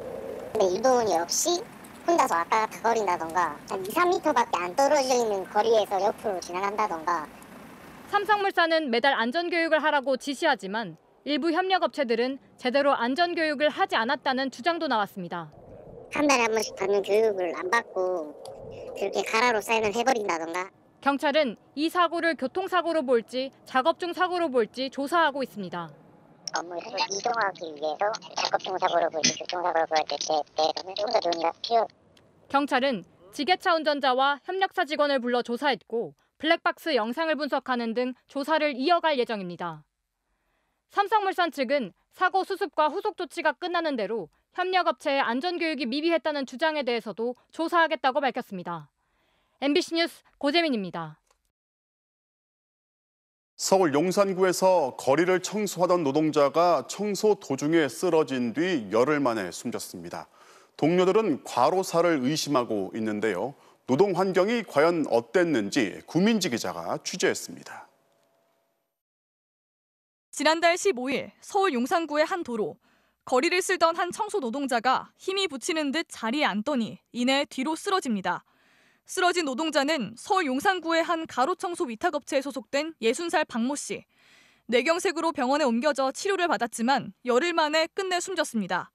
S3: 근데 유동훈이 없이 혼자서 왔다 갔다 거린다던가 한 2, 3m밖에 안 떨어져 있는 거리에서 옆으로 지나간다던가.
S10: 삼성물산은 매달 안전교육을 하라고 지시하지만 일부 협력업체들은 제대로 안전교육을 하지 않았다는 주장도 나왔습니다.
S3: 한 달에 한 번씩 받는 교육을 안 받고 그렇게 가라로 사인을 해버린다던가.
S10: 경찰은 이 사고를 교통사고로 볼지 작업 중 사고로 볼지 조사하고 있습니다.
S3: 업무를 이동하기 위해서 작업 중 사고로 볼지 교통사고로 볼지 대해서는 좀 더 논의가 필요.
S10: 경찰은 지게차 운전자와 협력사 직원을 불러 조사했고 블랙박스 영상을 분석하는 등 조사를 이어갈 예정입니다. 삼성물산 측은 사고 수습과 후속 조치가 끝나는 대로 협력업체의 안전교육이 미비했다는 주장에 대해서도 조사하겠다고 밝혔습니다. MBC 뉴스 고재민입니다.
S1: 서울 용산구에서 거리를 청소하던 노동자가 청소 도중에 쓰러진 뒤 열흘 만에 숨졌습니다. 동료들은 과로사를 의심하고 있는데요. 노동 환경이 과연 어땠는지 구민지 기자가 취재했습니다.
S24: 지난달 15일 서울 용산구의 한 도로. 거리를 쓸던 한 청소 노동자가 힘이 붙이는 듯 자리에 앉더니 이내 뒤로 쓰러집니다. 쓰러진 노동자는 서울 용산구의 한 가로청소 위탁업체에 소속된 60살 박모 씨. 뇌경색으로 병원에 옮겨져 치료를 받았지만 열흘 만에 끝내 숨졌습니다.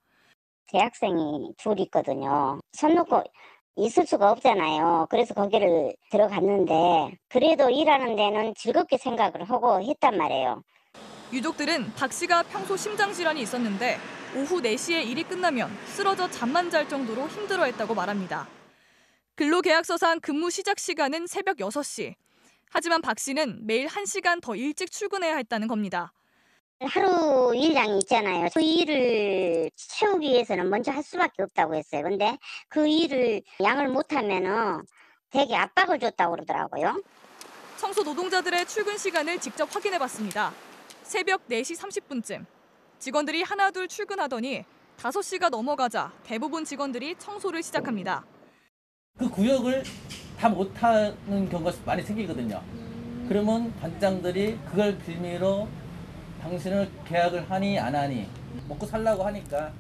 S3: 대학생이 둘 있거든요. 손 놓고 있을 수가 없잖아요. 그래서 거기를 들어갔는데 그래도 일하는 데는 즐겁게 생각을 하고 했단 말이에요.
S24: 유족들은 박 씨가 평소 심장질환이 있었는데 오후 4시에 일이 끝나면 쓰러져 잠만 잘 정도로 힘들어했다고 말합니다. 근로계약서상 근무 시작 시간은 새벽 6시. 하지만 박 씨는 매일 1시간 더 일찍 출근해야 했다는 겁니다.
S3: 하루 일량이 있잖아요. 그 일을 채우기 위해서는 먼저 할 수밖에 없다고 했어요. 근데 그 일을 양을 못하면은 되게 압박을 줬다고 그러더라고요.
S24: 청소 노동자들의 출근 시간을 직접 확인해봤습니다. 새벽 4시 30분쯤. 직원들이 하나둘 출근하더니 5시가 넘어가자 대부분 직원들이 청소를 시작합니다.
S4: 그 구역을 다 못하는 경우가 많이 생기거든요. 그러면 관장들이 그걸 빌미로 당신을 계약을 하니 안 하니 먹고 살라고 하니까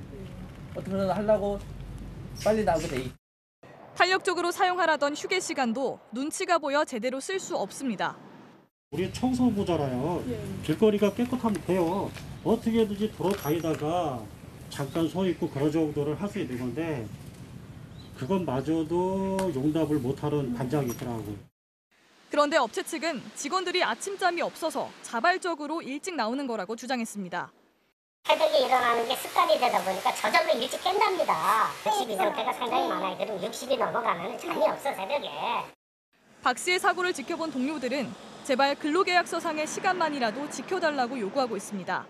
S4: 어떻게든 하려고 빨리 나오게 돼 있죠.
S17: 탄력적으로 사용하라던 휴게 시간도 눈치가 보여 제대로 쓸 수 없습니다.
S5: 우리 청소부잖아요. 길거리가 깨끗하면 돼요. 어떻게든지 돌아다니다가 잠깐 서 있고 그런 정도를 할 수 있는 건데 그것마저도 용납을 못하는 관장이 있더라고요.
S17: 그런데 업체 측은 직원들이 아침잠이 없어서 자발적으로 일찍 나오는 거라고 주장했습니다.
S15: 새벽에 일어나는 게 습관이 되다 보니까 저절로 일찍 깬답니다. 60 이상대가 상당히 많아요. 그럼 60이 넘어가면 잠이 없어, 새벽에.
S17: 박 씨의 사고를 지켜본 동료들은 제발 근로계약서상의 시간만이라도 지켜달라고 요구하고 있습니다.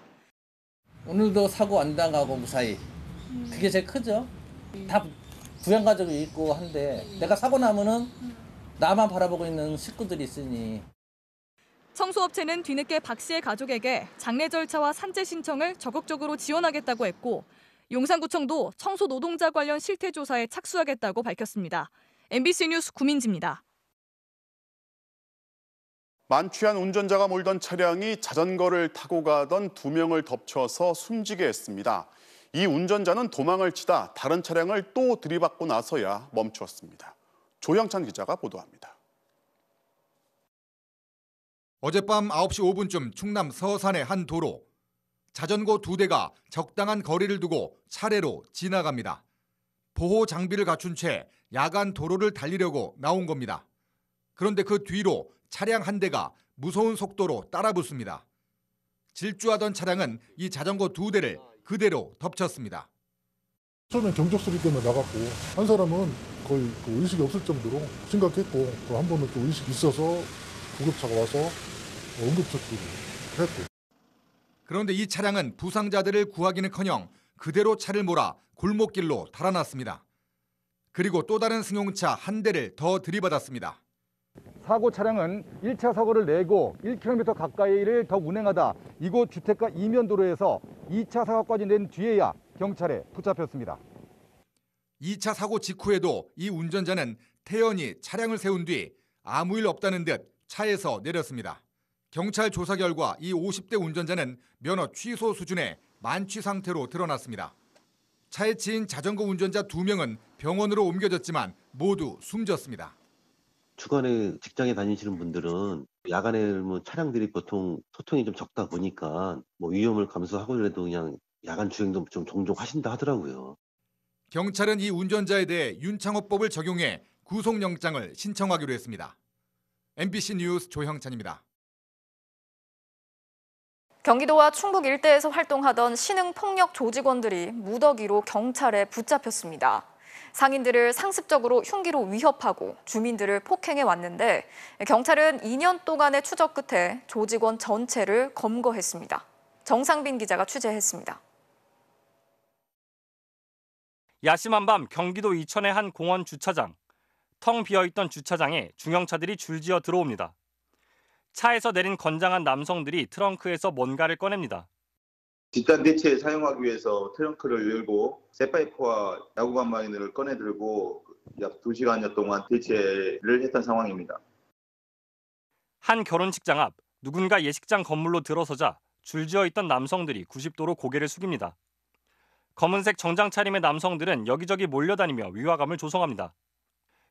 S4: 오늘도 사고 안 당하고 무사히. 그게 제일 크죠. 다 부양가족이 있고 한데 내가 사고 나면은 나만 바라보고 있는 식구들이 있으니.
S17: 청소업체는 뒤늦게 박 씨의 가족에게 장례 절차와 산재 신청을 적극적으로 지원하겠다고 했고 용산구청도 청소 노동자 관련 실태 조사에 착수하겠다고 밝혔습니다. MBC 뉴스 구민지입니다.
S1: 만취한 운전자가 몰던 차량이 자전거를 타고 가던 2명을 덮쳐서 숨지게 했습니다. 이 운전자는 도망을 치다 다른 차량을 또 들이받고 나서야 멈추었습니다. 조형찬 기자가 보도합니다.
S7: 어젯밤 9시 5분쯤 충남 서산의 한 도로. 자전거 2대가 적당한 거리를 두고 차례로 지나갑니다. 보호 장비를 갖춘 채 야간 도로를 달리려고 나온 겁니다. 그런데 그 뒤로 차량 한 대가 무서운 속도로 따라붙습니다. 질주하던 차량은 이 자전거 2대를 그대로 덮쳤습니다.
S22: 처음엔 경적 소리 때문에 나갔고 한 사람은 거의 의식이 없을 정도로 심각했고 또 한 번은 또 의식이 있어서 구급차가 와서 응급처치를 했고.
S7: 그런데 이 차량은 부상자들을 구하기는커녕 그대로 차를 몰아 골목길로 달아났습니다. 그리고 또 다른 승용차 한 대를 더 들이받았습니다.
S9: 사고 차량은 1차 사고를 내고 1km 가까이를 더 운행하다 이곳 주택가 이면도로에서 2차 사고까지 낸 뒤에야 경찰에 붙잡혔습니다.
S7: 2차 사고 직후에도 이 운전자는 태연히 차량을 세운 뒤 아무 일 없다는 듯 차에서 내렸습니다. 경찰 조사 결과 이 50대 운전자는 면허 취소 수준의 만취 상태로 드러났습니다. 차에 치인 자전거 운전자 2명은 병원으로 옮겨졌지만 모두 숨졌습니다.
S11: 주간에 직장에 다니시는 분들은 야간에 차량들이 보통 소통이 좀 적다 보니까 위험을 감수하고라도 그냥 야간 주행도 좀 종종 하신다 하더라고요.
S7: 경찰은 이 운전자에 대해 윤창호법을 적용해 구속영장을 신청하기로 했습니다. MBC 뉴스 조형찬입니다.
S13: 경기도와 충북 일대에서 활동하던 신흥폭력 조직원들이 무더기로 경찰에 붙잡혔습니다. 상인들을 상습적으로 흉기로 위협하고 주민들을 폭행해 왔는데 경찰은 2년 동안의 추적 끝에 조직원 전체를 검거했습니다. 정상빈 기자가 취재했습니다.
S12: 야심한 밤 경기도 이천의 한 공원 주차장. 텅 비어있던 주차장에 중형차들이 줄지어 들어옵니다. 차에서 내린 건장한 남성들이 트렁크에서 뭔가를 꺼냅니다.
S26: 집단 대체에 사용하기 위해서 트렁크를 열고 쇠파이프와 야구방망이를 꺼내들고 약 2시간여 동안 대체를 했던 상황입니다.
S12: 한 결혼식장 앞 누군가 예식장 건물로 들어서자 줄지어 있던 남성들이 90도로 고개를 숙입니다. 검은색 정장 차림의 남성들은 여기저기 몰려다니며 위화감을 조성합니다.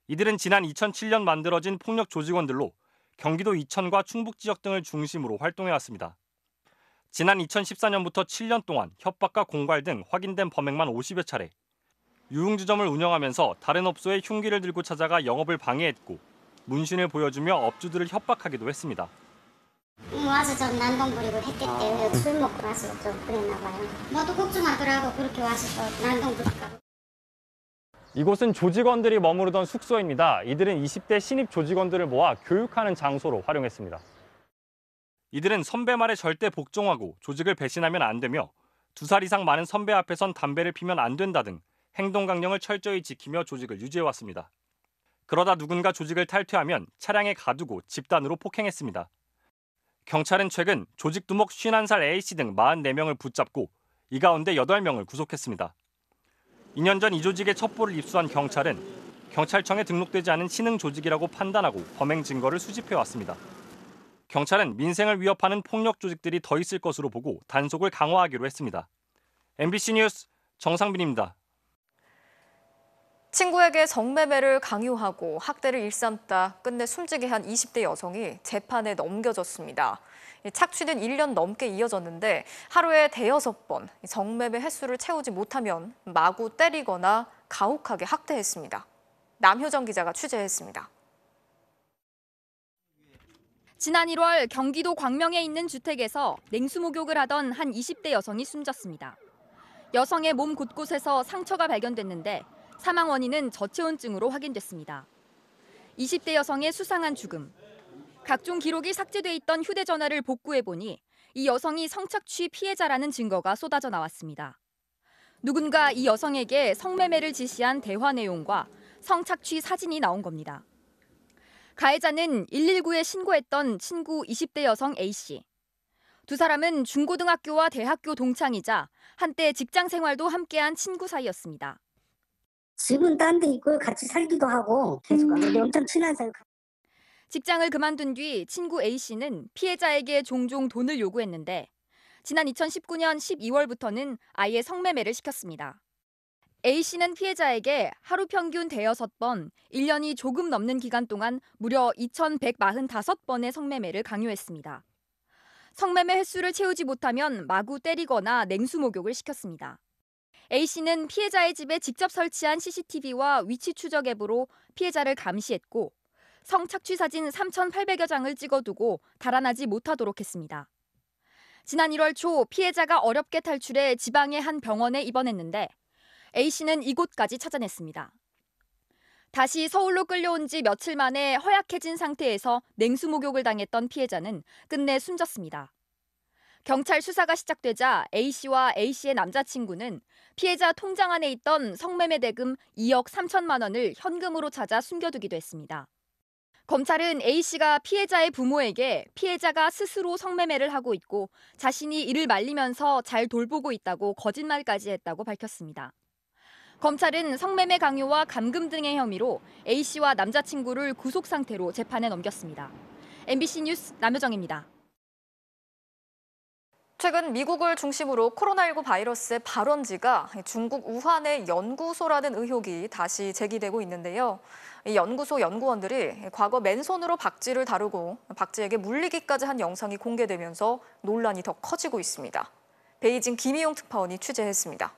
S12: 이들은 지난 2007년 만들어진 폭력 조직원들로 경기도 이천과 충북 지역 등을 중심으로 활동해왔습니다. 지난 2014년부터 7년 동안 협박과 공갈 등 확인된 범행만 50여 차례. 유흥주점을 운영하면서 다른 업소에 흉기를 들고 찾아가 영업을 방해했고 문신을 보여주며 업주들을 협박하기도 했습니다.
S15: 와서 좀 난동 부리고 했겠대. 술 먹고 와서 좀 그랬나 봐요. 모두 걱정하더라고. 그렇게 와서 또 난동 부릴까.
S12: 이곳은 조직원들이 머무르던 숙소입니다. 이들은 20대 신입 조직원들을 모아 교육하는 장소로 활용했습니다. 이들은 선배 말에 절대 복종하고 조직을 배신하면 안 되며 2살 이상 많은 선배 앞에선 담배를 피면 안 된다 등 행동 강령을 철저히 지키며 조직을 유지해왔습니다. 그러다 누군가 조직을 탈퇴하면 차량에 가두고 집단으로 폭행했습니다. 경찰은 최근 조직 두목 51살 A씨 등 44명을 붙잡고 이 가운데 8명을 구속했습니다. 2년 전 이 조직의 첩보를 입수한 경찰은 경찰청에 등록되지 않은 신흥 조직이라고 판단하고 범행 증거를 수집해왔습니다. 경찰은 민생을 위협하는 폭력 조직들이 더 있을 것으로 보고 단속을 강화하기로 했습니다. MBC 뉴스 정상빈입니다.
S13: 친구에게 성매매를 강요하고 학대를 일삼다 끝내 숨지게 한 20대 여성이 재판에 넘겨졌습니다. 착취는 1년 넘게 이어졌는데 하루에 대여섯 번 성매매 횟수를 채우지 못하면 마구 때리거나 가혹하게 학대했습니다. 남효정 기자가 취재했습니다.
S2: 지난 1월 경기도 광명에 있는 주택에서 냉수 목욕을 하던 한 20대 여성이 숨졌습니다. 여성의 몸 곳곳에서 상처가 발견됐는데 사망 원인은 저체온증으로 확인됐습니다. 20대 여성의 수상한 죽음. 각종 기록이 삭제돼 있던 휴대전화를 복구해보니 이 여성이 성착취 피해자라는 증거가 쏟아져 나왔습니다. 누군가 이 여성에게 성매매를 지시한 대화 내용과 성착취 사진이 나온 겁니다. 가해자는 119에 신고했던 친구 20대 여성 A씨. 두 사람은 중고등학교와 대학교 동창이자 한때 직장 생활도 함께한 친구 사이였습니다.
S20: 집은 딴 데 있고 같이 살기도 하고 계속 우리 엄청 친한 사이.
S2: 직장을 그만둔 뒤 친구 A씨는 피해자에게 종종 돈을 요구했는데 지난 2019년 12월부터는 아예 성매매를 시켰습니다. A씨는 피해자에게 하루 평균 대여섯 번, 1년이 조금 넘는 기간 동안 무려 2,145번의 성매매를 강요했습니다. 성매매 횟수를 채우지 못하면 마구 때리거나 냉수 목욕을 시켰습니다. A씨는 피해자의 집에 직접 설치한 CCTV와 위치 추적 앱으로 피해자를 감시했고 성착취 사진 3,800여 장을 찍어두고 달아나지 못하도록 했습니다. 지난 1월 초 피해자가 어렵게 탈출해 지방의 한 병원에 입원했는데 A씨는 이곳까지 찾아냈습니다. 다시 서울로 끌려온 지 며칠 만에 허약해진 상태에서 냉수 목욕을 당했던 피해자는 끝내 숨졌습니다. 경찰 수사가 시작되자 A씨와 A씨의 남자친구는 피해자 통장 안에 있던 성매매 대금 2억 3천만 원을 현금으로 찾아 숨겨두기도 했습니다. 검찰은 A씨가 피해자의 부모에게 피해자가 스스로 성매매를 하고 있고 자신이 이를 말리면서 잘 돌보고 있다고 거짓말까지 했다고 밝혔습니다. 검찰은 성매매 강요와 감금 등의 혐의로 A씨와 남자친구를 구속 상태로 재판에 넘겼습니다. MBC 뉴스 남효정입니다.
S13: 최근 미국을 중심으로 코로나19 바이러스의 발원지가 중국 우한의 연구소라는 의혹이 다시 제기되고 있는데요. 이 연구소 연구원들이 과거 맨손으로 박쥐를 다루고 박쥐에게 물리기까지 한 영상이 공개되면서 논란이 더 커지고 있습니다. 베이징 김희용 특파원이 취재했습니다.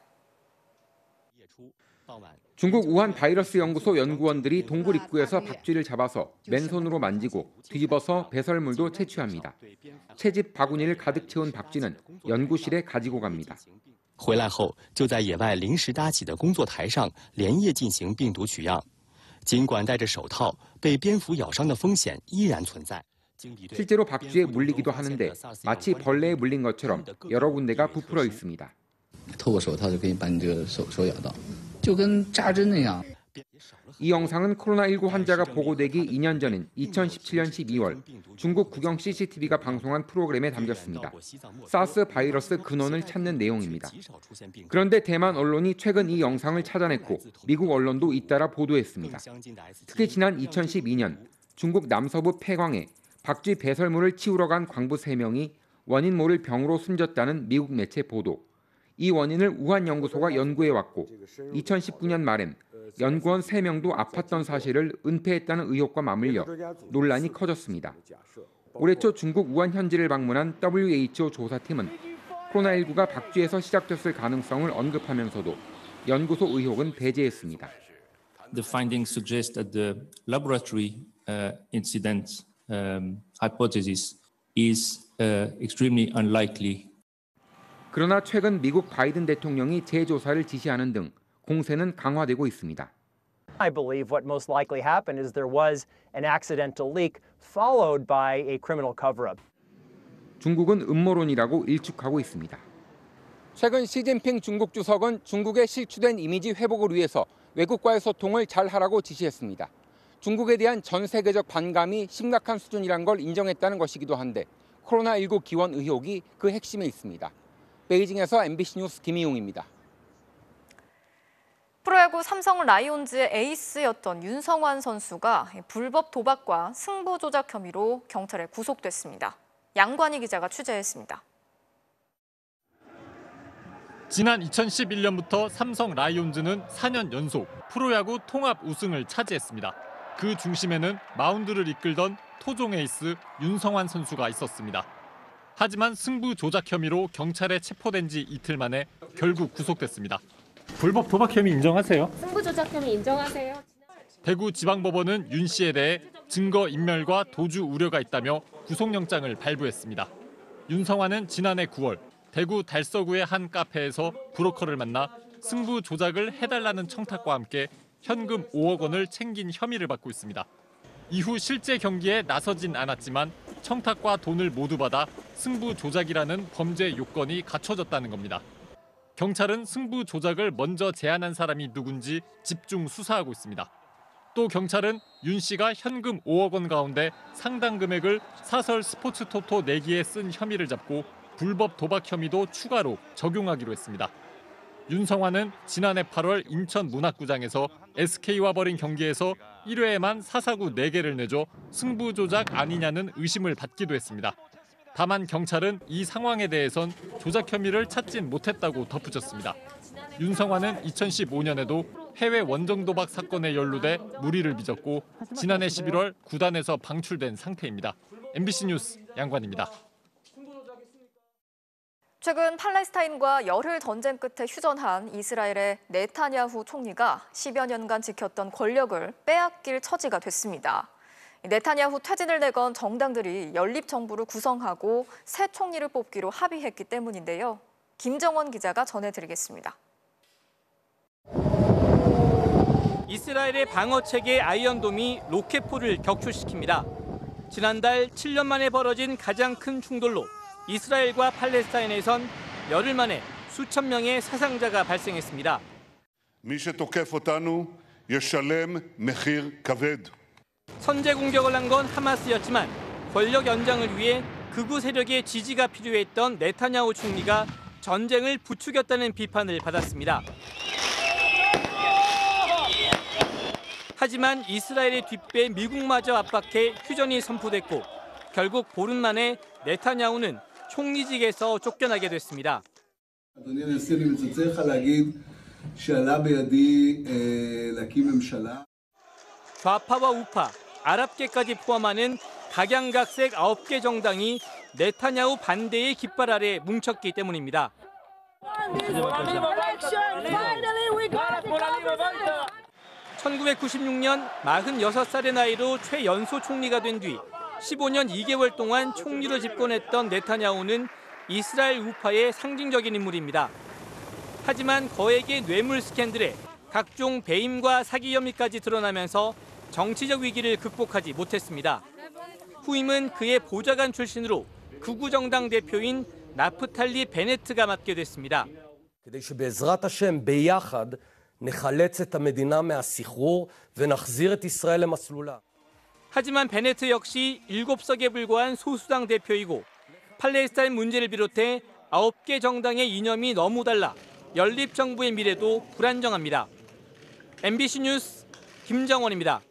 S14: 중국 우한 바이러스 연구소 연구원들이 동굴 입구에서 박쥐를 잡아서 맨손으로 만지고 뒤집어서 배설물도 채취합니다. 채집 바구니를 가득 채운 박쥐는 연구실에 가지고 갑니다.
S16: 回来后就在野外临时搭起的工作台上连夜进行病毒取样。尽管戴着手套，被蝙蝠咬伤的风险依然存在。
S14: 실제로 박쥐에 물리기도 하는데 마치 벌레에 물린 것처럼 여러 군데가 부풀어 있습니다.
S18: 透过手套就可以把你这个手咬到，就跟扎针那样。
S14: 이 영상은 코로나19 환자가 보고되기 2년 전인 2017년 12월 중국 국영 CCTV가 방송한 프로그램에 담겼습니다. 사스 바이러스 근원을 찾는 내용입니다. 그런데 대만 언론이 최근 이 영상을 찾아냈고 미국 언론도 잇따라 보도했습니다. 특히 지난 2012년 중국 남서부 패광에 박쥐 배설물을 치우러 간 광부 3명이 원인 모를 병으로 숨졌다는 미국 매체 보도. 이 원인을 우한 연구소가 연구해왔고 2019년 말엔 연구원 3명도 아팠던 사실을 은폐했다는 의혹과 맞물려 논란이 커졌습니다. 올해 초 중국 우한 현지를 방문한 WHO 조사팀은 코로나19가 박쥐에서 시작됐을 가능성을 언급하면서도 연구소 의혹은 배제했습니다.
S19: The findings suggest that the laboratory incident hypothesis is extremely unlikely.
S14: 그러나 최근 미국 바이든 대통령이 재조사를 지시하는 등 공세는 강화되고 있습니다.
S21: I believe what most likely happened is there was an accidental leak followed by a criminal cover-up.
S14: 중국은 음모론이라고 일축하고 있습니다. 최근 시진핑 중국 주석은 중국의 실추된 이미지 회복을 위해서 외국과의 소통을 잘 하라고 지시했습니다. 중국에 대한 전 세계적 반감이 심각한 수준이란 걸 인정했다는 것이기도 한데 코로나19 기원 의혹이 그 핵심에 있습니다. 베이징에서 MBC 뉴스 김희용입니다.
S13: 프로야구 삼성 라이온즈의 에이스였던 윤성환 선수가 불법 도박과 승부 조작 혐의로 경찰에 구속됐습니다. 양관희 기자가 취재했습니다.
S12: 지난 2011년부터 삼성 라이온즈는 4년 연속 프로야구 통합 우승을 차지했습니다. 그 중심에는 마운드를 이끌던 토종 에이스 윤성환 선수가 있었습니다. 하지만 승부 조작 혐의로 경찰에 체포된 지 이틀 만에 결국 구속됐습니다. 불법 도박 혐의 인정하세요?
S3: 승부 조작 혐의 인정하세요?
S12: 대구지방법원은 윤 씨에 대해 증거 인멸과 도주 우려가 있다며 구속영장을 발부했습니다. 윤성환은 지난해 9월 대구 달서구의 한 카페에서 브로커를 만나 승부 조작을 해달라는 청탁과 함께 현금 5억 원을 챙긴 혐의를 받고 있습니다. 이후 실제 경기에 나서진 않았지만 청탁과 돈을 모두 받아 승부 조작이라는 범죄 요건이 갖춰졌다는 겁니다. 경찰은 승부 조작을 먼저 제안한 사람이 누군지 집중 수사하고 있습니다. 또 경찰은 윤 씨가 현금 5억 원 가운데 상당 금액을 사설 스포츠 토토 내기에 쓴 혐의를 잡고 불법 도박 혐의도 추가로 적용하기로 했습니다. 윤성환은 지난해 8월 인천 문학구장에서 SK와 벌인 경기에서 1회에만 사사구 4개를 내줘 승부 조작 아니냐는 의심을 받기도 했습니다. 다만 경찰은 이 상황에 대해선 조작 혐의를 찾진 못했다고 덧붙였습니다. 윤성환은 2015년에도 해외 원정 도박 사건에 연루돼 무리를 빚었고 지난해 11월 구단에서 방출된 상태입니다. MBC 뉴스 양관입니다.
S13: 최근 팔레스타인과 열흘 전쟁 끝에 휴전한 이스라엘의 네타냐후 총리가 10여 년간 지켰던 권력을 빼앗길 처지가 됐습니다. 네타냐후 퇴진을 내건 정당들이 연립정부를 구성하고 새 총리를 뽑기로 합의했기 때문인데요. 김정원 기자가 전해드리겠습니다.
S6: 이스라엘의 방어체계 아이언돔이 로켓포를 격추시킵니다. 지난달 7년 만에 벌어진 가장 큰 충돌로 이스라엘과 팔레스타인에선 열흘 만에 수천 명의 사상자가 발생했습니다. 선제 공격을 한 건 하마스였지만 권력 연장을 위해 극우 세력의 지지가 필요했던 네타냐후 총리가 전쟁을 부추겼다는 비판을 받았습니다. 하지만 이스라엘의 뒷배 미국마저 압박해 휴전이 선포됐고 결국 보름 만에 네타냐후는 총리직에서 쫓겨나게 됐습니다. 좌파와 우파, 아랍계까지 포함하는 각양각색 9개 정당이 네타냐후 반대의 깃발 아래 뭉쳤기 때문입니다. 1996년 46살의 나이로 최연소 총리가 된 뒤 15년 2개월 동안 총리로 집권했던 네타냐후는 이스라엘 우파의 상징적인 인물입니다. 하지만 거액의 뇌물 스캔들에 각종 배임과 사기 혐의까지 드러나면서 정치적 위기를 극복하지 못했습니다. 후임은 그의 보좌관 출신으로 극우 정당 대표인 나프탈리 베네트가 맡게 됐습니다. 하지만 베네트 역시 7석에 불과한 소수당 대표이고 팔레스타인 문제를 비롯해 9개 정당의 이념이 너무 달라 연립정부의 미래도 불안정합니다. MBC 뉴스 김정원입니다.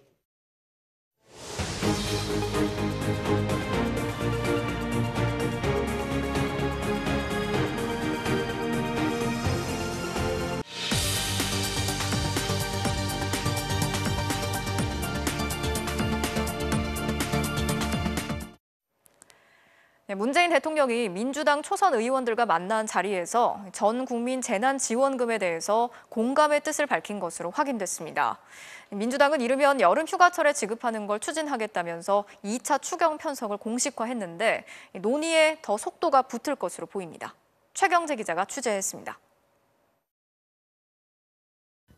S13: 문재인 대통령이 민주당 초선 의원들과 만난 자리에서 전 국민 재난지원금에 대해서 공감의 뜻을 밝힌 것으로 확인됐습니다. 민주당은 이르면 여름 휴가철에 지급하는 걸 추진하겠다면서 2차 추경 편성을 공식화했는데 논의에 더 속도가 붙을 것으로 보입니다. 최경재 기자가 취재했습니다.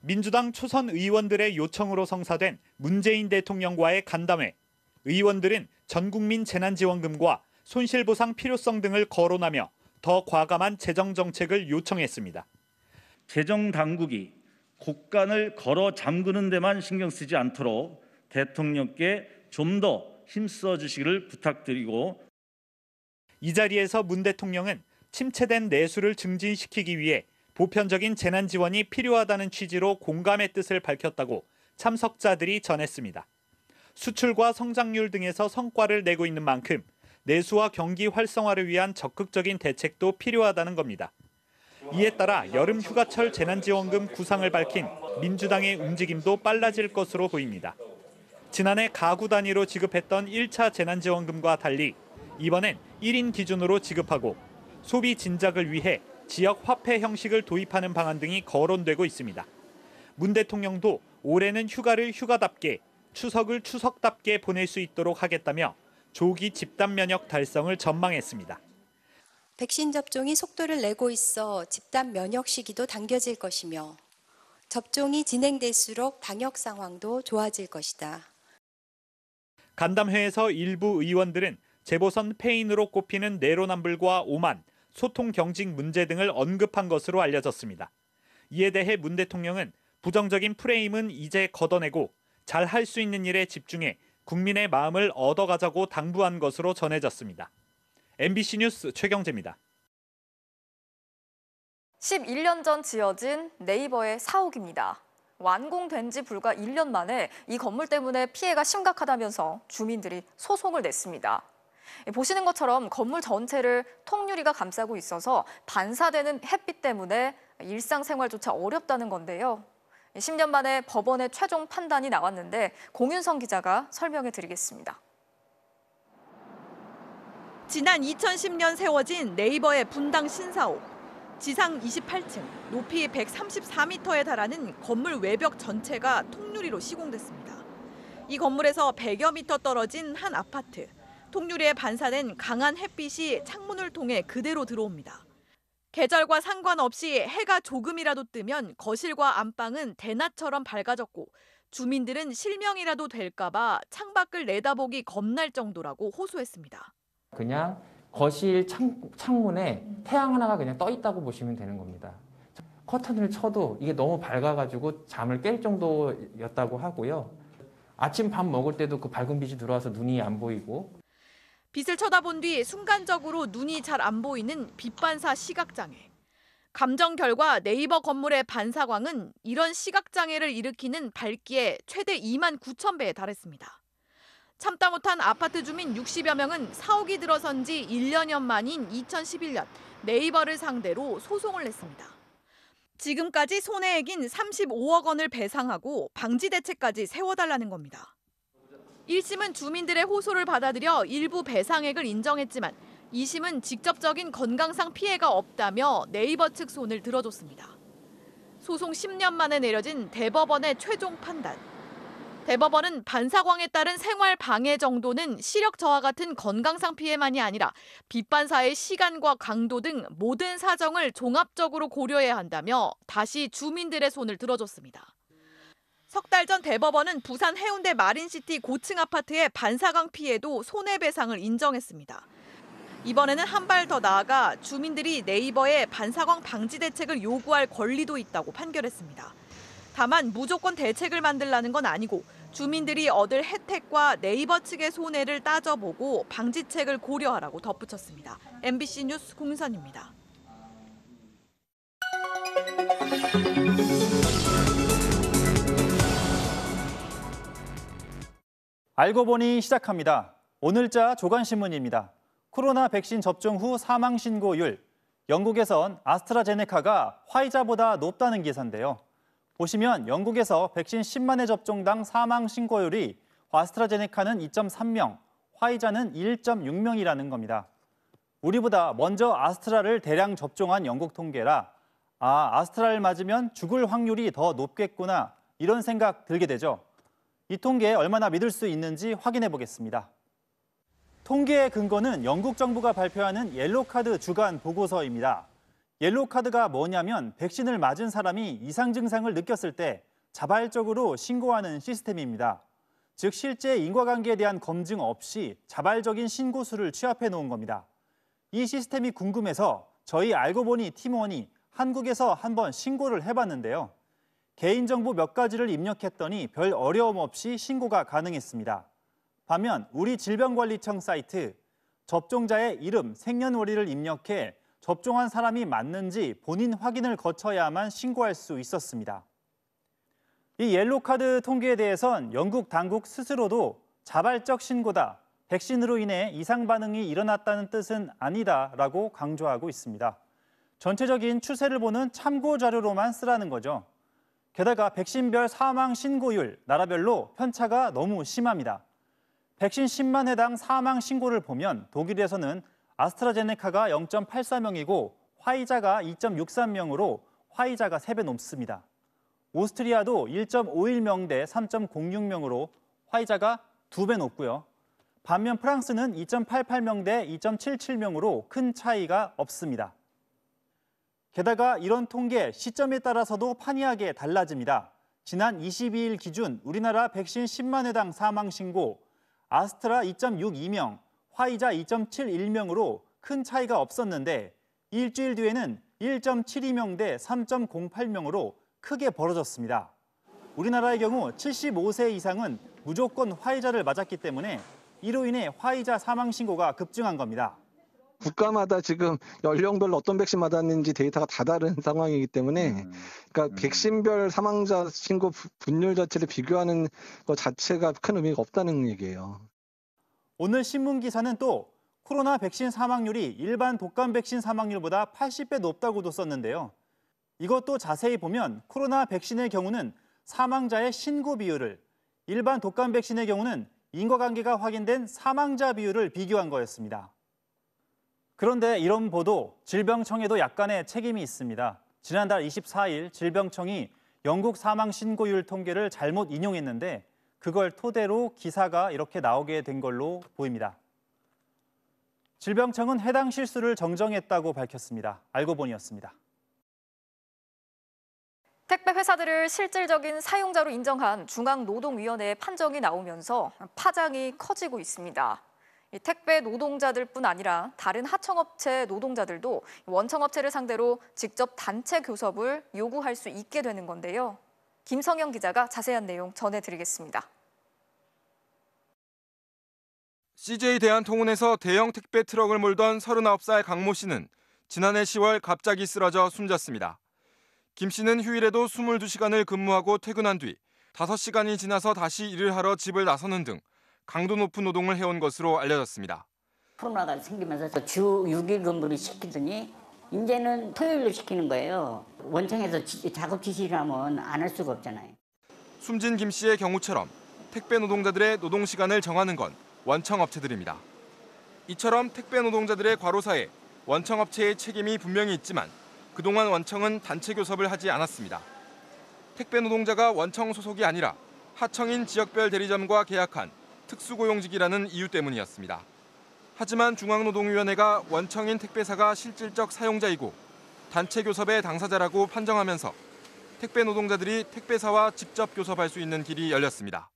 S8: 민주당 초선 의원들의 요청으로 성사된 문재인 대통령과의 간담회. 의원들은 전국민 재난지원금과 손실보상 필요성 등을 거론하며 더 과감한 재정정책을 요청했습니다.
S10: 재정당국이 국간을 걸어 잠그는 데만 신경 쓰지 않도록 대통령께 좀 더 힘써 주시기를 부탁드리고,
S8: 이 자리에서 문 대통령은 침체된 내수를 증진시키기 위해 보편적인 재난 지원이 필요하다는 취지로 공감의 뜻을 밝혔다고 참석자들이 전했습니다. 수출과 성장률 등에서 성과를 내고 있는 만큼 내수와 경기 활성화를 위한 적극적인 대책도 필요하다는 겁니다. 이에 따라 여름 휴가철 재난지원금 구상을 밝힌 민주당의 움직임도 빨라질 것으로 보입니다. 지난해 가구 단위로 지급했던 1차 재난지원금과 달리 이번엔 1인 기준으로 지급하고 소비 진작을 위해 지역 화폐 형식을 도입하는 방안 등이 거론되고 있습니다. 문 대통령도 올해는 휴가를 휴가답게, 추석을 추석답게 보낼 수 있도록 하겠다며 조기 집단 면역 달성을 전망했습니다.
S4: 백신 접종이 속도를 내고 있어 집단 면역 시기도 당겨질 것이며 접종이 진행될수록 방역 상황도 좋아질 것이다.
S8: 간담회에서 일부 의원들은 재보선 패인으로 꼽히는 내로남불과 오만, 소통 경직 문제 등을 언급한 것으로 알려졌습니다. 이에 대해 문 대통령은 부정적인 프레임은 이제 걷어내고 잘 할 수 있는 일에 집중해 국민의 마음을 얻어가자고 당부한 것으로 전해졌습니다. MBC 뉴스 최경재입니다.
S13: 11년 전 지어진 네이버의 사옥입니다. 완공된 지 불과 1년 만에 이 건물 때문에 피해가 심각하다면서 주민들이 소송을 냈습니다. 보시는 것처럼 건물 전체를 통유리가 감싸고 있어서 반사되는 햇빛 때문에 일상생활조차 어렵다는 건데요. 10년 만에 법원의 최종 판단이 나왔는데 공윤성 기자가 설명해 드리겠습니다.
S5: 지난 2010년 세워진 네이버의 분당 신사옥. 지상 28층, 높이 134m에 달하는 건물 외벽 전체가 통유리로 시공됐습니다. 이 건물에서 100여 미터 떨어진 한 아파트. 통유리에 반사된 강한 햇빛이 창문을 통해 그대로 들어옵니다. 계절과 상관없이 해가 조금이라도 뜨면 거실과 안방은 대낮처럼 밝아졌고 주민들은 실명이라도 될까 봐 창밖을 내다보기 겁날 정도라고 호소했습니다.
S17: 그냥 거실 창문에 태양 하나가 그냥 떠 있다고 보시면 되는 겁니다. 커튼을 쳐도 이게 너무 밝아가지고 잠을 깰 정도였다고 하고요. 아침 밥 먹을 때도 그 밝은 빛이 들어와서 눈이 안 보이고.
S5: 빛을 쳐다본 뒤 순간적으로 눈이 잘 안 보이는 빛반사 시각장애. 감정 결과 네이버 건물의 반사광은 이런 시각장애를 일으키는 밝기에 최대 29,000배에 달했습니다. 참다 못한 아파트 주민 60여 명은 사옥이 들어선 지 1년여 만인 2011년 네이버를 상대로 소송을 냈습니다. 지금까지 손해액인 35억 원을 배상하고 방지 대책까지 세워달라는 겁니다. 1심은 주민들의 호소를 받아들여 일부 배상액을 인정했지만 2심은 직접적인 건강상 피해가 없다며 네이버 측 손을 들어줬습니다. 소송 10년 만에 내려진 대법원의 최종 판단. 대법원은 반사광에 따른 생활 방해 정도는 시력 저하 같은 건강상 피해만이 아니라 빛 반사의 시간과 강도 등 모든 사정을 종합적으로 고려해야 한다며 다시 주민들의 손을 들어줬습니다. 석 달 전 대법원은 부산 해운대 마린시티 고층 아파트의 반사광 피해도 손해배상을 인정했습니다. 이번에는 한 발 더 나아가 주민들이 네이버에 반사광 방지 대책을 요구할 권리도 있다고 판결했습니다. 다만 무조건 대책을 만들라는 건 아니고 주민들이 얻을 혜택과 네이버 측의 손해를 따져보고 방지책을 고려하라고 덧붙였습니다. MBC 뉴스 공선입니다.
S23: 알고 보니 시작합니다. 오늘자 조간신문입니다. 코로나 백신 접종 후 사망 신고율. 영국에선 아스트라제네카가 화이자보다 높다는 기사인데요. 보시면 영국에서 백신 10만 회 접종당 사망 신고율이 아스트라제네카는 2.3명, 화이자는 1.6명이라는 겁니다. 우리보다 먼저 아스트라를 대량 접종한 영국 통계라 아스트라를 맞으면 죽을 확률이 더 높겠구나 이런 생각 들게 되죠. 이 통계에 얼마나 믿을 수 있는지 확인해 보겠습니다. 통계의 근거는 영국 정부가 발표하는 옐로카드 주간 보고서입니다. 옐로카드가 뭐냐면 백신을 맞은 사람이 이상 증상을 느꼈을 때 자발적으로 신고하는 시스템입니다. 즉 실제 인과관계에 대한 검증 없이 자발적인 신고수를 취합해 놓은 겁니다. 이 시스템이 궁금해서 저희 알고 보니 팀원이 한국에서 한번 신고를 해봤는데요. 개인정보 몇 가지를 입력했더니 별 어려움 없이 신고가 가능했습니다. 반면 우리 질병관리청 사이트 접종자의 이름, 생년월일을 입력해 접종한 사람이 맞는지 본인 확인을 거쳐야만 신고할 수 있었습니다. 이 옐로카드 통계에 대해선 영국 당국 스스로도 자발적 신고다, 백신으로 인해 이상 반응이 일어났다는 뜻은 아니다라고 강조하고 있습니다. 전체적인 추세를 보는 참고 자료로만 쓰라는 거죠. 게다가 백신별 사망 신고율, 나라별로 편차가 너무 심합니다. 백신 10만 회당 사망 신고를 보면 독일에서는 아스트라제네카가 0.84명이고 화이자가 2.63명으로 화이자가 3배 높습니다. 오스트리아도 1.51명 대 3.06명으로 화이자가 2배 높고요. 반면 프랑스는 2.88명 대 2.77명으로 큰 차이가 없습니다. 게다가 이런 통계 시점에 따라서도 판이하게 달라집니다. 지난 22일 기준 우리나라 백신 10만 회당 사망 신고, 아스트라 2.62명, 화이자 2.71명으로 큰 차이가 없었는데 일주일 뒤에는 1.72명 대 3.08명으로 크게 벌어졌습니다. 우리나라의 경우 75세 이상은 무조건 화이자를 맞았기 때문에 이로 인해 화이자 사망 신고가 급증한 겁니다.
S1: 국가마다 지금 연령별로 어떤 백신 맞았는지 데이터가 다 다른 상황이기 때문에 그러니까 백신별 사망자 신고 분율 자체를 비교하는 것 자체가 큰 의미가 없다는 얘기예요.
S23: 오늘 신문 기사는 또 코로나 백신 사망률이 일반 독감 백신 사망률보다 80배 높다고도 썼는데요. 이것도 자세히 보면 코로나 백신의 경우는 사망자의 신고 비율을, 일반 독감 백신의 경우는 인과관계가 확인된 사망자 비율을 비교한 거였습니다. 그런데 이런 보도, 질병청에도 약간의 책임이 있습니다. 지난달 24일 질병청이 영국 사망 신고율 통계를 잘못 인용했는데 그걸 토대로 기사가 이렇게 나오게 된 걸로 보입니다. 질병청은 해당 실수를 정정했다고 밝혔습니다. 알고 보니였습니다.
S13: 택배 회사들을 실질적인 사용자로 인정한 중앙노동위원회의 판정이 나오면서 파장이 커지고 있습니다. 택배 노동자들뿐 아니라 다른 하청업체 노동자들도 원청업체를 상대로 직접 단체 교섭을 요구할 수 있게 되는 건데요. 김성영 기자가 자세한 내용 전해드리겠습니다.
S9: CJ 대한통운에서 대형 택배 트럭을 몰던 39살 강모 씨는 지난해 10월 갑자기 쓰러져 숨졌습니다. 김 씨는 휴일에도 22시간을 근무하고 퇴근한 뒤 5시간이 지나서 다시 일을 하러 집을 나서는 등 강도 높은 노동을 해온 것으로 알려졌습니다.
S11: 코로나가 생기면서 주 6일 근무를 시키더니 이제는 토요일로 시키는 거예요. 원청에서 작업 지시를 하면 안 할 수가 없잖아요.
S9: 숨진 김 씨의 경우처럼 택배 노동자들의 노동 시간을 정하는 건 원청 업체들입니다. 이처럼 택배 노동자들의 과로사에 원청 업체의 책임이 분명히 있지만 그동안 원청은 단체 교섭을 하지 않았습니다. 택배 노동자가 원청 소속이 아니라 하청인 지역별 대리점과 계약한 특수고용직이라는 이유 때문이었습니다. 하지만 중앙노동위원회가 원청인 택배사가 실질적 사용자이고 단체 교섭의 당사자라고 판정하면서 택배 노동자들이 택배사와 직접 교섭할 수 있는 길이 열렸습니다.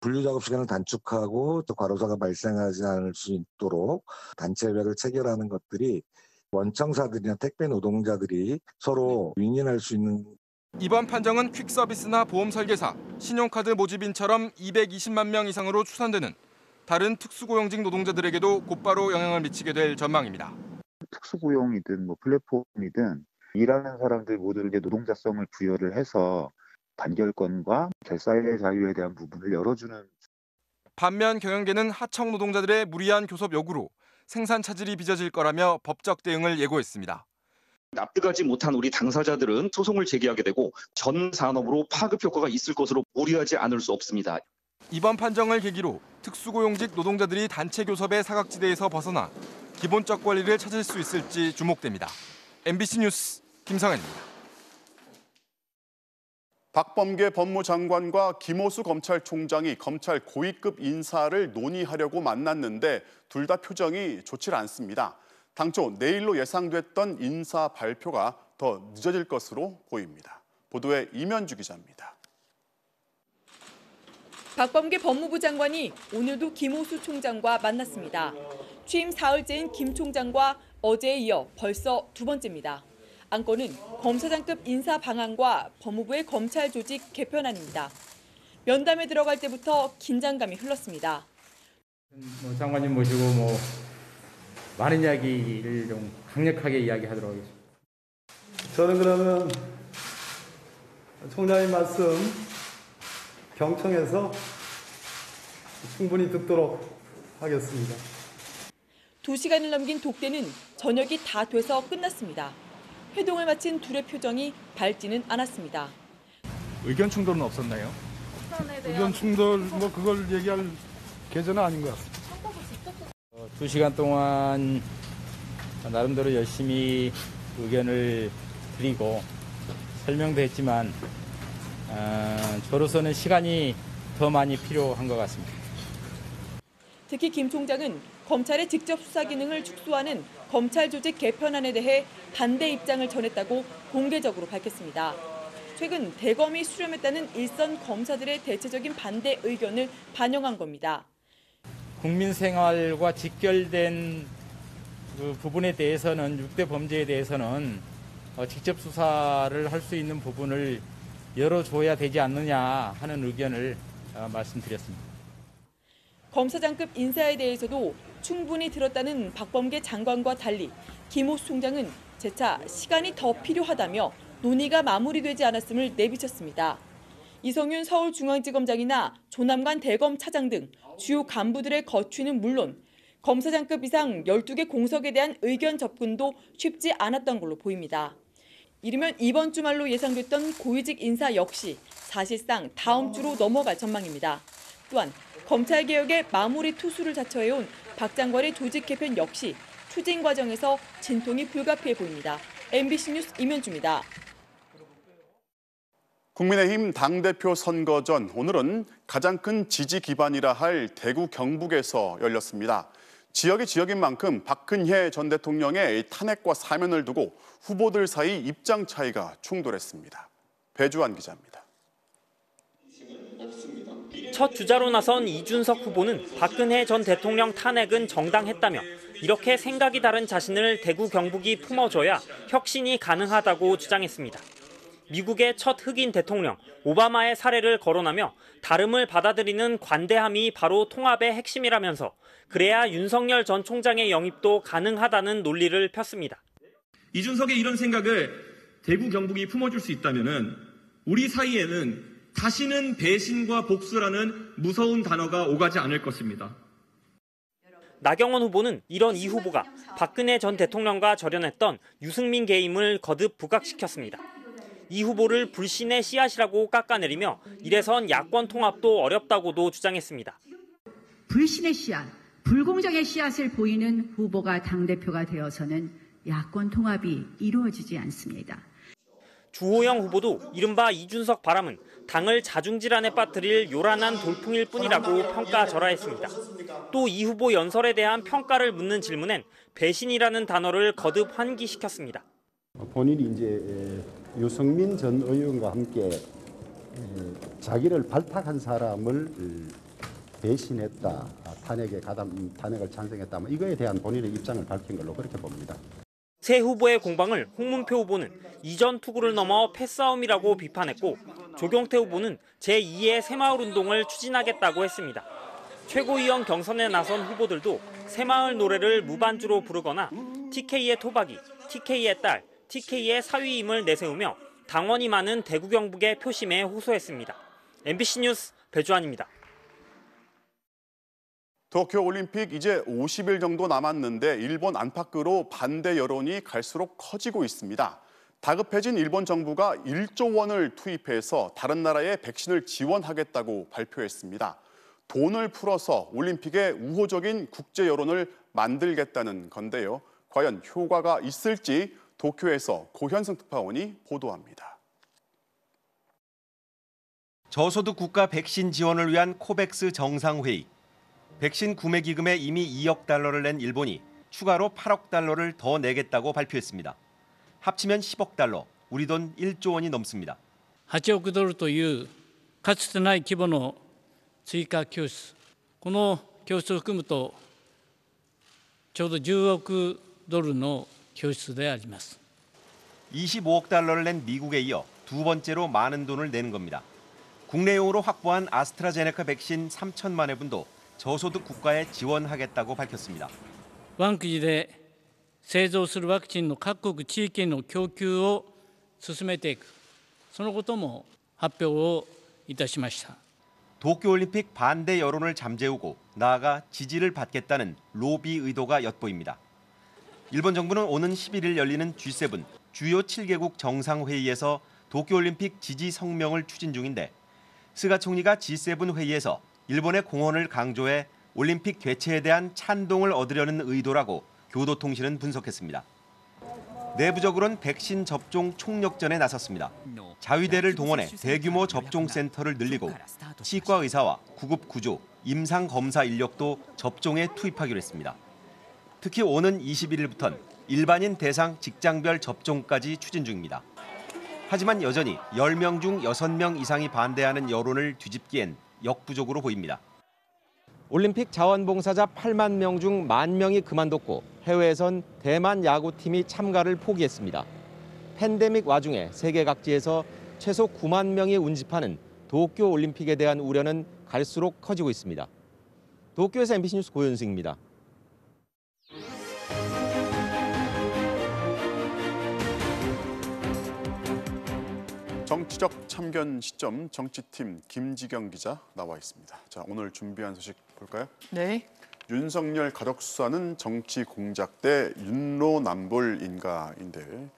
S22: 분류작업 시간을 단축하고 또 과로사가 발생하지 않을 수 있도록 단체별을 체결하는 것들이 원청사들이나 택배 노동자들이 서로 윈윈할 수 있는.
S9: 이번 판정은 퀵서비스나 보험 설계사, 신용카드 모집인처럼 220만 명 이상으로 추산되는 다른 특수고용직 노동자들에게도 곧바로 영향을 미치게 될 전망입니다.
S24: 특수고용이든 플랫폼이든 일하는 사람들 모두에게 노동자성을 부여를 해서 단결권과 결사의 자유에 대한 부분을 열어주는.
S9: 반면 경영계는 하청 노동자들의 무리한 교섭 요구로 생산 차질이 빚어질 거라며 법적 대응을 예고했습니다.
S25: 납득하지 못한 우리 당사자들은 소송을 제기하게 되고 전 산업으로 파급 효과가 있을 것으로 우려하지 않을 수 없습니다.
S9: 이번 판정을 계기로 특수고용직 노동자들이 단체 교섭의 사각지대에서 벗어나 기본적 권리를 찾을 수 있을지 주목됩니다. MBC 뉴스 김성현입니다.
S27: 박범계 법무장관과 김호수 검찰총장이 검찰 고위급 인사를 논의하려고 만났는데 둘 다 표정이 좋지 않습니다. 당초 내일로 예상됐던 인사 발표가 더 늦어질 것으로 보입니다. 보도에 이면주 기자입니다.
S28: 박범계 법무부 장관이 오늘도 김호수 총장과 만났습니다. 취임 사흘째인 김 총장과 어제에 이어 벌써 두 번째입니다. 안건은 검사장급 인사 방안과 법무부의 검찰 조직 개편안입니다. 면담에 들어갈 때부터 긴장감이 흘렀습니다.
S29: 장관님 모시고
S2: 많은 이야기를 좀 강력하게 이야기하도록 하겠습니다.
S7: 저는 그러면 총장님 말씀 경청해서 충분히 듣도록 하겠습니다.
S28: 2시간을 넘긴 독대는 저녁이 다 돼서 끝났습니다. 회동을 마친 둘의 표정이 밝지는 않았습니다.
S15: 의견 충돌은 없었나요?
S16: 의견 충돌 그걸 얘기할 계절은 아닌 것 같습니다.
S2: 2시간 동안 나름대로 열심히 의견을 드리고 설명도 했지만 저로서는 시간이 더 많이 필요한 것 같습니다.
S28: 특히 김 총장은 검찰의 직접 수사 기능을 축소하는 검찰 조직 개편안에 대해 반대 입장을 전했다고 공개적으로 밝혔습니다. 최근 대검이 수렴했다는 일선 검사들의 대체적인 반대 의견을 반영한 겁니다.
S2: 국민 생활과 직결된 그 부분에 대해서는 6대 범죄에 대해서는 직접 수사를 할 수 있는 부분을 열어줘야 되지 않느냐 하는 의견을 말씀드렸습니다.
S28: 검사장급 인사에 대해서도 충분히 들었다는 박범계 장관과 달리 김호수 총장은 재차 시간이 더 필요하다며 논의가 마무리되지 않았음을 내비쳤습니다. 이성윤 서울중앙지검장이나 조남관 대검 차장 등 주요 간부들의 거취는 물론 검사장급 이상 12개 공석에 대한 의견 접근도 쉽지 않았던 걸로 보입니다. 이르면 이번 주말로 예상됐던 고위직 인사 역시 사실상 다음 주로 넘어갈 전망입니다. 또한 검찰개혁의 마무리 투수를 자처해온 박 장관의 조직 개편 역시 추진 과정에서 진통이 불가피해 보입니다. MBC 뉴스 임현주입니다.
S27: 국민의힘 당대표 선거전 오늘은 가장 큰 지지 기반이라 할 대구 경북에서 열렸습니다. 지역이 지역인 만큼 박근혜 전 대통령의 탄핵과 사면을 두고 후보들 사이 입장 차이가 충돌했습니다. 배주환 기자입니다.
S18: 첫 주자로 나선 이준석 후보는 박근혜 전 대통령 탄핵은 정당했다며 이렇게 생각이 다른 자신을 대구 경북이 품어줘야 혁신이 가능하다고 주장했습니다. 미국의 첫 흑인 대통령 오바마의 사례를 거론하며 다름을 받아들이는 관대함이 바로 통합의 핵심이라면서 그래야 윤석열 전 총장의 영입도 가능하다는 논리를 폈습니다.
S19: 이준석의 이런 생각을 대구 경북이 품어줄 수 있다면 우리 사이에는 다시는 배신과 복수라는 무서운 단어가 오가지 않을 것입니다.
S18: 나경원 후보는 이런 이 후보가 박근혜 전 대통령과 절연했던 유승민 계임을 거듭 부각시켰습니다. 이 후보를 불신의 씨앗이라고 깎아내리며 이래선 야권 통합도 어렵다고도 주장했습니다.
S20: 불신의 씨앗, 불공정의 씨앗을 보이는 후보가 당대표가 되어서는 야권 통합이 이루어지지 않습니다.
S18: 주호영 후보도 이른바 이준석 바람은 당을 자중질환에 빠뜨릴 요란한 돌풍일 뿐이라고 평가절하했습니다. 또 이 후보 연설에 대한 평가를 묻는 질문엔 배신이라는 단어를 거듭 환기시켰습니다.
S26: 본인이 이제 유승민 전 의원과 함께 자기를 발탁한 사람을 배신했다, 탄핵을 찬성했다, 이거에 대한 본인의 입장을 밝힌 걸로 그렇게 봅니다.
S18: 새 후보의 공방을 홍문표 후보는 이전 투구를 넘어 패싸움이라고 비판했고 조경태 후보는 제2의 새마을운동을 추진하겠다고 했습니다. 최고위원 경선에 나선 후보들도 새마을 노래를 무반주로 부르거나 TK의 토박이, TK의 딸, TK의 사위임을 내세우며 당원이 많은 대구 경북의 표심에 호소했습니다. MBC 뉴스 배주환입니다.
S27: 도쿄올림픽 이제 50일 정도 남았는데 일본 안팎으로 반대 여론이 갈수록 커지고 있습니다. 다급해진 일본 정부가 1조 원을 투입해서 다른 나라에 백신을 지원하겠다고 발표했습니다. 돈을 풀어서 올림픽에 우호적인 국제 여론을 만들겠다는 건데요. 과연 효과가 있을지 도쿄에서 고현승 특파원이 보도합니다.
S29: 저소득 국가 백신 지원을 위한 코백스 정상회의. 백신 구매 기금에 이미 2억 달러를 낸 일본이 추가로 8억 달러를 더 내겠다고 발표했습니다. 합치면 10억 달러, 우리 돈 1조 원이 넘습니다.
S30: 8億ドルというかつてない規模の追加拠出、この拠出を含むとちょうど10億ドルの拠出であります。
S29: 25억 달러를 낸 미국에 이어 두 번째로 많은 돈을 내는 겁니다. 국내용으로 확보한 아스트라제네카 백신 3천만 회분도 저소득 국가에 지원하겠다고 밝혔습니다.
S30: 我が国で製造するワクチンの各国地域への供給を進めていく、そのことも発表をいたしました。
S29: 도쿄올림픽 반대 여론을 잠재우고 나아가 지지를 받겠다는 로비 의도가 엿보입니다. 일본 정부는 오는 11일 열리는 G7 주요 7개국 정상회의에서 도쿄올림픽 지지 성명을 추진 중인데 스가 총리가 G7 회의에서 일본의 공헌을 강조해 올림픽 개최에 대한 찬동을 얻으려는 의도라고 교도통신은 분석했습니다. 내부적으로는 백신 접종 총력전에 나섰습니다. 자위대를 동원해 대규모 접종센터를 늘리고 치과 의사와 구급 구조, 임상 검사 인력도 접종에 투입하기로 했습니다. 특히 오는 21일부터는 일반인 대상 직장별 접종까지 추진 중입니다. 하지만 여전히 10명 중 6명 이상이 반대하는 여론을 뒤집기엔 역부족으로 보입니다. 올림픽 자원봉사자 8만 명 중 1만 명이 그만뒀고 해외에선 대만 야구팀이 참가를 포기했습니다. 팬데믹 와중에 세계 각지에서 최소 9만 명이 운집하는 도쿄올림픽에 대한 우려는 갈수록 커지고 있습니다. 도쿄에서 MBC 뉴스 고현승입니다.
S27: 정치적 참견 시점 정치팀 김지경 기자 나와 있습니다. 자, 오늘 준비한 소식 볼까요?
S3: 네.
S27: 윤석열 가족 수사는 정치 공작 대 윤로남불인가인데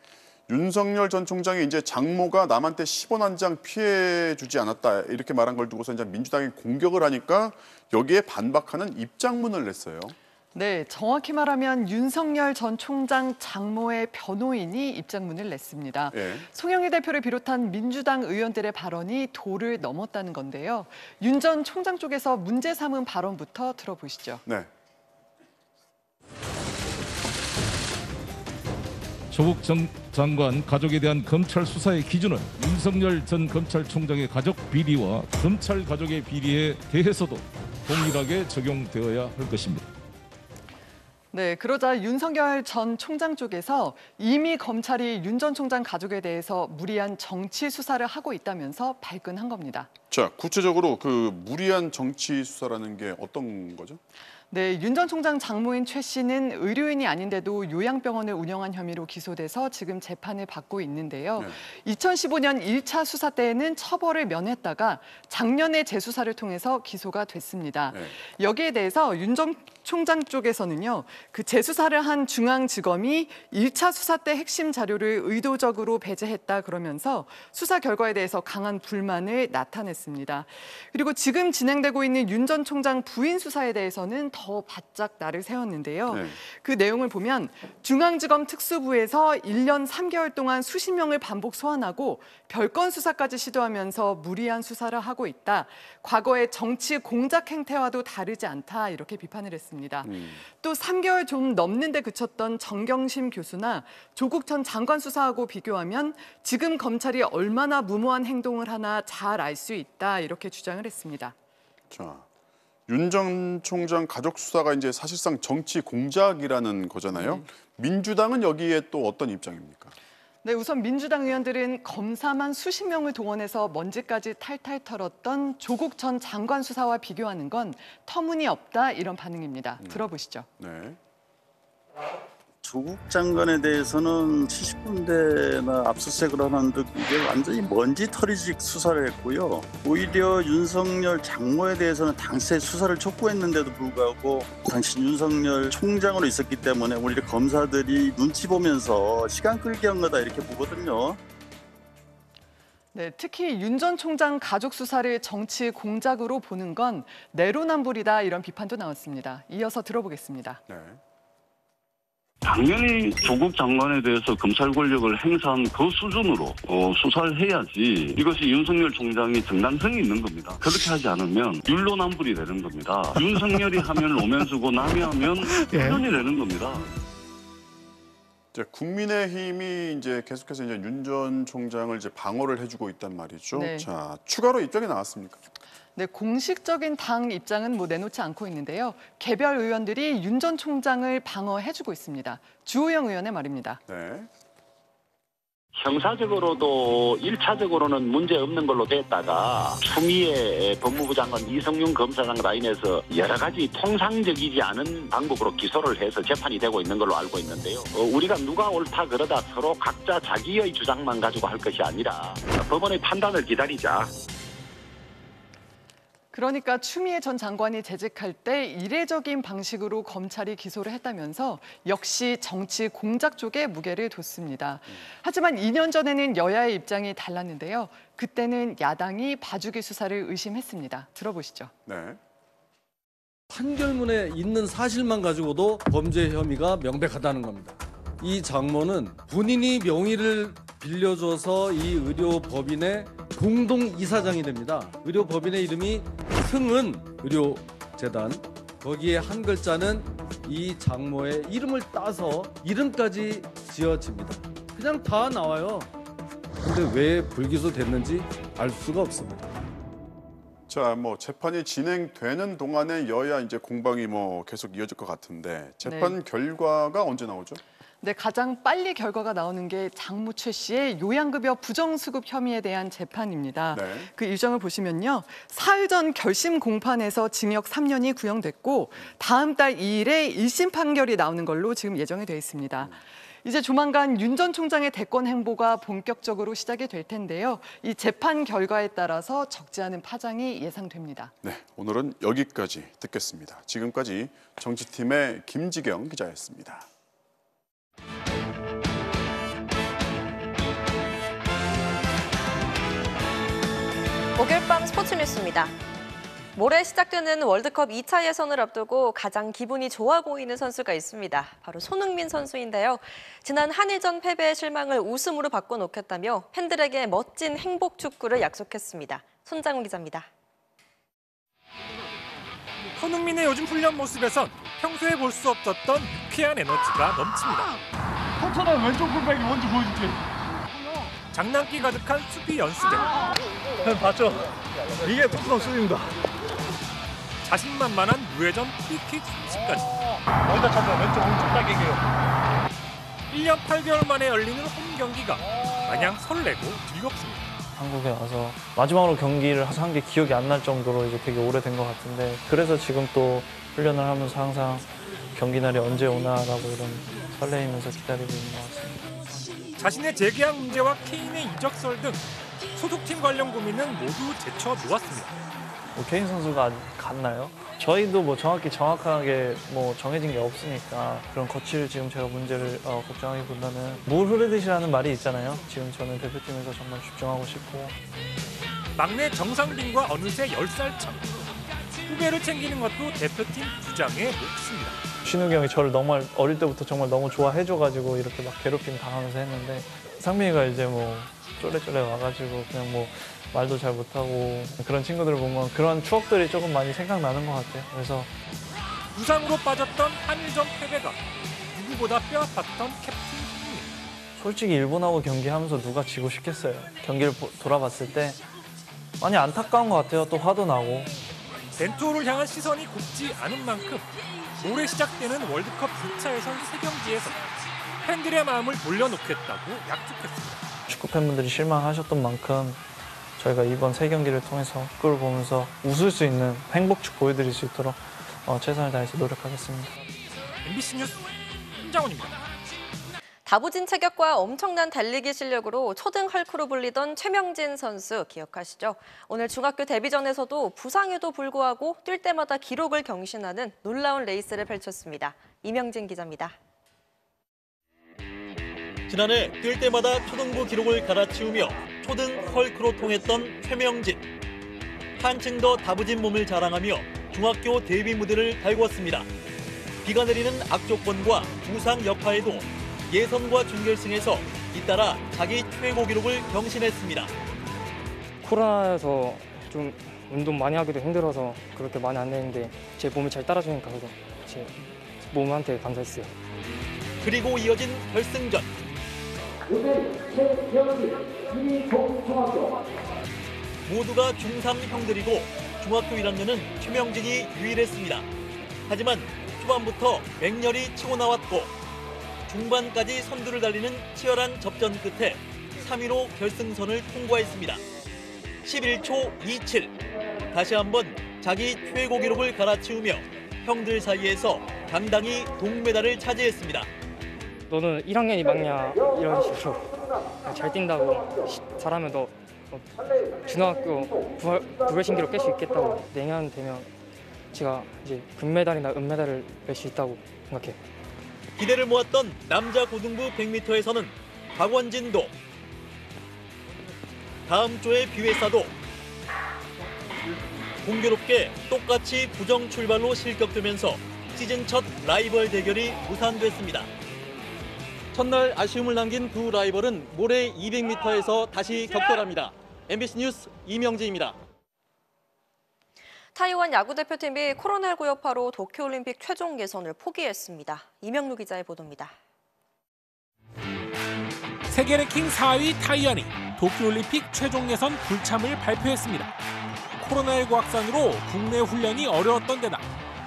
S27: 윤석열 전 총장이 이제 장모가 남한테 10원 한 장 피해 주지 않았다 이렇게 말한 걸 두고서 이제 민주당이 공격을 하니까 여기에 반박하는 입장문을 냈어요.
S3: 네, 정확히 말하면 윤석열 전 총장 장모의 변호인이 입장문을 냈습니다.
S27: 예.
S3: 송영길 대표를 비롯한 민주당 의원들의 발언이 도를 넘었다는 건데요. 윤 전 총장 쪽에서 문제 삼은 발언부터 들어보시죠.
S27: 네.
S4: 조국 전 장관 가족에 대한 검찰 수사의 기준은 윤석열 전 검찰총장의 가족 비리와 검찰 가족의 비리에 대해서도 동일하게 적용되어야 할 것입니다.
S3: 네, 그러자 윤석열 전 총장 쪽에서 이미 검찰이 윤 전 총장 가족에 대해서 무리한 정치 수사를 하고 있다면서 발끈한 겁니다.
S27: 자, 구체적으로 그 무리한 정치 수사라는 게 어떤 거죠?
S3: 네, 윤 전 총장 장모인 최 씨는 의료인이 아닌데도 요양병원을 운영한 혐의로 기소돼서 지금 재판을 받고 있는데요.
S27: 네.
S3: 2015년 1차 수사 때에는 처벌을 면했다가 작년에 재수사를 통해서 기소가 됐습니다.
S27: 네.
S3: 여기에 대해서 윤 전 총장 쪽에서는요, 그 재수사를 한 중앙지검이 1차 수사 때 핵심 자료를 의도적으로 배제했다 그러면서 수사 결과에 대해서 강한 불만을 나타냈습니다. 그리고 지금 진행되고 있는 윤 전 총장 부인 수사에 대해서는 더 바짝 날을 세웠는데요.
S27: 네.
S3: 그 내용을 보면 중앙지검 특수부에서 1년 3개월 동안 수십 명을 반복 소환하고 별건 수사까지 시도하면서 무리한 수사를 하고 있다. 과거의 정치 공작 행태와도 다르지 않다. 이렇게 비판을 했습니다. 또 3개월 좀 넘는데 그쳤던 정경심 교수나 조국 전 장관 수사하고 비교하면 지금 검찰이 얼마나 무모한 행동을 하나 잘 알 수 있다. 이렇게 주장을 했습니다.
S27: 자, 윤 전 총장 가족 수사가 이제 사실상 정치 공작이라는 거잖아요. 민주당은 여기에 또 어떤 입장입니까?
S3: 네, 우선 민주당 의원들은 검사만 수십 명을 동원해서 먼지까지 탈탈 털었던 조국 전 장관 수사와 비교하는 건 터무니없다 이런 반응입니다. 들어보시죠.
S27: 네.
S5: 조국 장관에 대해서는 70군데나 압수수색을 하는 듯 이게 완전히 먼지털이식 수사를 했고요. 오히려 윤석열 장모에 대해서는 당시에 수사를 촉구했는데도 불구하고 당시 윤석열 총장으로 있었기 때문에 오히려 검사들이 눈치 보면서 시간 끌기 한 거다 이렇게 보거든요.
S3: 네, 특히 윤 전 총장 가족 수사를 정치 공작으로 보는 건 내로남불이다 이런 비판도 나왔습니다. 이어서 들어보겠습니다.
S27: 네.
S6: 당연히 조국 장관에 대해서 검찰 권력을 행사한 그 수준으로 수사를 해야지 이것이 윤석열 총장이 정당성이 있는 겁니다. 그렇게 하지 않으면 율로남불이 되는 겁니다. 윤석열이 하면 로맨스고 남이 하면 훈련이 되는 겁니다.
S27: 이제 국민의힘이 이제 계속해서 이제 윤 전 총장을 이제 방어를 해주고 있단 말이죠.
S3: 네.
S27: 자, 추가로 입장이 나왔습니까?
S3: 네, 공식적인 당 입장은 내놓지 않고 있는데요. 개별 의원들이 윤 전 총장을 방어해주고 있습니다. 주호영 의원의 말입니다.
S27: 네.
S1: 형사적으로도 1차적으로는 문제 없는 걸로 됐다가 추미애 법무부 장관 이성윤 검사장 라인에서 여러 가지 통상적이지 않은 방법으로 기소를 해서 재판이 되고 있는 걸로 알고 있는데요. 우리가 누가 옳다 그러다 서로 각자 자기의 주장만 가지고 할 것이 아니라 법원의 판단을 기다리자.
S3: 그러니까 추미애 전 장관이 재직할 때 이례적인 방식으로 검찰이 기소를 했다면서 역시 정치 공작 쪽에 무게를 뒀습니다. 하지만 2년 전에는 여야의 입장이 달랐는데요. 그때는 야당이 봐주기 수사를 의심했습니다. 들어보시죠.
S27: 네.
S8: 판결문에 있는 사실만 가지고도 범죄 혐의가 명백하다는 겁니다. 이 장모는 본인이 명의를 빌려줘서 이 의료법인의 공동 이사장이 됩니다. 의료법인의 이름이 승은 의료재단. 거기에 한 글자는 이 장모의 이름을 따서 이름까지 지어집니다. 그냥 다 나와요. 근데 왜 불기소 됐는지 알 수가 없습니다.
S27: 자, 재판이 진행되는 동안에 여야 이제 공방이 계속 이어질 것 같은데 재판 결과가 언제 나오죠?
S3: 네, 가장 빨리 결과가 나오는 게 장모 최 씨의 요양급여 부정수급 혐의에 대한 재판입니다.
S27: 네.
S3: 그 일정을 보시면요. 사흘 전 결심 공판에서 징역 3년이 구형됐고 다음 달 2일에 1심 판결이 나오는 걸로 지금 예정이 돼 있습니다. 이제 조만간 윤 전 총장의 대권 행보가 본격적으로 시작이 될 텐데요. 이 재판 결과에 따라서 적지 않은 파장이 예상됩니다.
S27: 네, 오늘은 여기까지 듣겠습니다. 지금까지 정치팀의 김지경 기자였습니다.
S10: 목요일 밤 스포츠 뉴스입니다. 모레 시작되는 월드컵 2차 예선을 앞두고 가장 기분이 좋아 보이는 선수가 있습니다. 바로 손흥민 선수인데요. 지난 한일전 패배의 실망을 웃음으로 바꿔놓겠다며 팬들에게 멋진 행복 축구를 약속했습니다. 손장훈 기자입니다.
S11: 손흥민의 요즘 훈련 모습에선 평소에 볼 수 없었던 유쾌한 에너지가 넘칩니다.
S16: 토트넘 왼쪽 풀백이 뭔지 보여줄게.
S11: 장난기 가득한 수비 연습에
S16: 봤죠? 이게 토트넘 수비입니다.
S11: 자신만만한 무회전 프리킥 솜씨까지.
S16: 여기다 찾아 왼쪽 오른쪽 딱이게요.
S11: 1년 8개월 만에 열리는 홈 경기가 마냥 설레고 즐겁습니다.
S12: 한국에 와서 마지막으로 경기를 한 게 기억이 안 날 정도로 이제 되게 오래된 것 같은데 그래서 지금 또 훈련을 하면서 항상 경기 날이 언제 오나라고 이런 설레이면서 기다리고 있는 것 같습니다.
S11: 자신의 재계약 문제와 케인의 이적설 등 소속팀 관련 고민은 모두 제쳐놓았습니다.
S12: 케인 선수가 갔나요? 저희도 정확하게 정해진 게 없으니까 그런 거칠 지금 제가 문제를 걱정하기보다는 물 흐르듯이라는 말이 있잖아요. 지금 저는 대표팀에서 정말 집중하고 싶고.
S11: 막내 정상빈과 어느새 10살 차. 후배를 챙기는 것도 대표팀 주장의 몫입니다.
S12: 신욱이 형이 저를 너무 어릴 때부터 정말 너무 좋아해줘가지고 이렇게 막 괴롭힘 당하면서 했는데 상민이가 이제 쫄래쫄래 와가지고 그냥 말도 잘 못하고 그런 친구들을 보면 그런 추억들이 조금 많이 생각나는 것 같아요. 그래서
S11: 부상으로 빠졌던 한일전 패배가 누구보다 뼈아팠던 캡틴 손흥민.
S12: 솔직히 일본하고 경기하면서 누가 지고 싶겠어요. 경기를 돌아봤을 때 많이 안타까운 것 같아요. 또 화도 나고.
S11: 벤투호를 향한 시선이 곱지 않은 만큼 올해 시작되는 월드컵 2차 예선 3경기에서 팬들의 마음을 돌려놓겠다고 약속했습니다.
S12: 축구 팬분들이 실망하셨던 만큼 저희가 이번 3경기를 통해서 축구를 보면서 웃을 수 있는 행복축 보여드릴 수 있도록 최선을 다해서 노력하겠습니다.
S11: MBC 뉴스 손장훈입니다.
S10: 다부진 체격과 엄청난 달리기 실력으로 초등 헐크로 불리던 최명진 선수 기억하시죠? 오늘 중학교 데뷔전에서도 부상에도 불구하고 뛸 때마다 기록을 경신하는 놀라운 레이스를 펼쳤습니다. 이명진 기자입니다.
S13: 지난해 뛸 때마다 초등부 기록을 갈아치우며 초등 헐크로 통했던 최명진. 한층 더 다부진 몸을 자랑하며 중학교 데뷔 무대를 달궜습니다. 비가 내리는 악조건과 부상 여파에도 예선과 준결승에서 잇따라 자기 최고 기록을 경신했습니다.
S14: 코로나여서 좀 운동 많이 하기도 힘들어서 그렇게 많이 안 되는데 제 몸이 잘 따라주니까 제 몸한테 감사했어요.
S13: 그리고 이어진 결승전. 모두가 중3 형들이고 중학교 1학년은 최명진이 유일했습니다. 하지만 초반부터 맹렬히 치고 나왔고 중반까지 선두를 달리는 치열한 접전 끝에 3위로 결승선을 통과했습니다. 11초 27. 다시 한번 자기 최고 기록을 갈아치우며 형들 사이에서 당당히 동메달을 차지했습니다.
S14: 너는 1학년이 막냐 이런 식으로 잘 뛴다고 잘하면 너 중학교 부회신기록 깰 수 있겠다고 내년 되면 제가 이제 금메달이나 은메달을 낼 수 있다고 생각해요.
S13: 기대를 모았던 남자 고등부 100m에서는 박원진도 다음 조의 비회사도 공교롭게 똑같이 부정 출발로 실격되면서 시즌 첫 라이벌 대결이 무산됐습니다. 첫날 아쉬움을 남긴 두 라이벌은 모레 200m에서 다시 격돌합니다. MBC 뉴스 이명재입니다.
S10: 타이완 야구대표팀이 코로나19 여파로 도쿄올림픽 최종 예선을 포기했습니다. 이명루 기자의 보도입니다.
S11: 세계 랭킹 4위 타이완이 도쿄올림픽 최종 예선 불참을 발표했습니다. 코로나19 확산으로 국내 훈련이 어려웠던 데다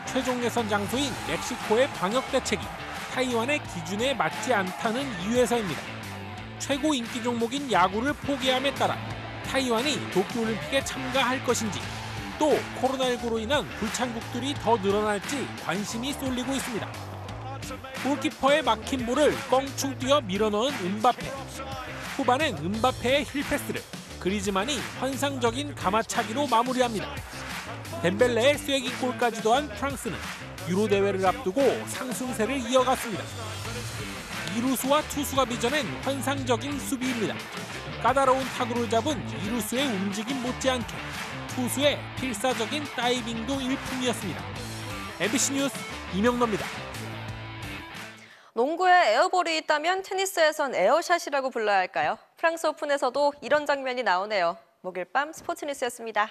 S11: 최종 예선 장소인 멕시코의 방역 대책이 타이완의 기준에 맞지 않다는 이유에서입니다. 최고 인기 종목인 야구를 포기함에 따라 타이완이 도쿄올림픽에 참가할 것인지 또 코로나19로 인한 불참국들이 더 늘어날지 관심이 쏠리고 있습니다. 골키퍼의 막힌 볼을 껑충 뛰어 밀어넣은 음바페. 후반엔 음바페의 힐패스를 그리즈만이 환상적인 가마차기로 마무리합니다. 덴벨레의 쐐기골까지 더한 프랑스는 유로 대회를 앞두고 상승세를 이어갔습니다. 이루수와 투수가 빚어낸 환상적인 수비입니다. 까다로운 타구를 잡은 이루수의 움직임 못지않게 투수의 필사적인 다이빙도 일품이었습니다. MBC 뉴스 이명노입니다.
S10: 농구에 에어볼이 있다면 테니스에선 에어샷이라고 불러야 할까요? 프랑스 오픈에서도 이런 장면이 나오네요. 목요일 밤 스포츠 뉴스였습니다.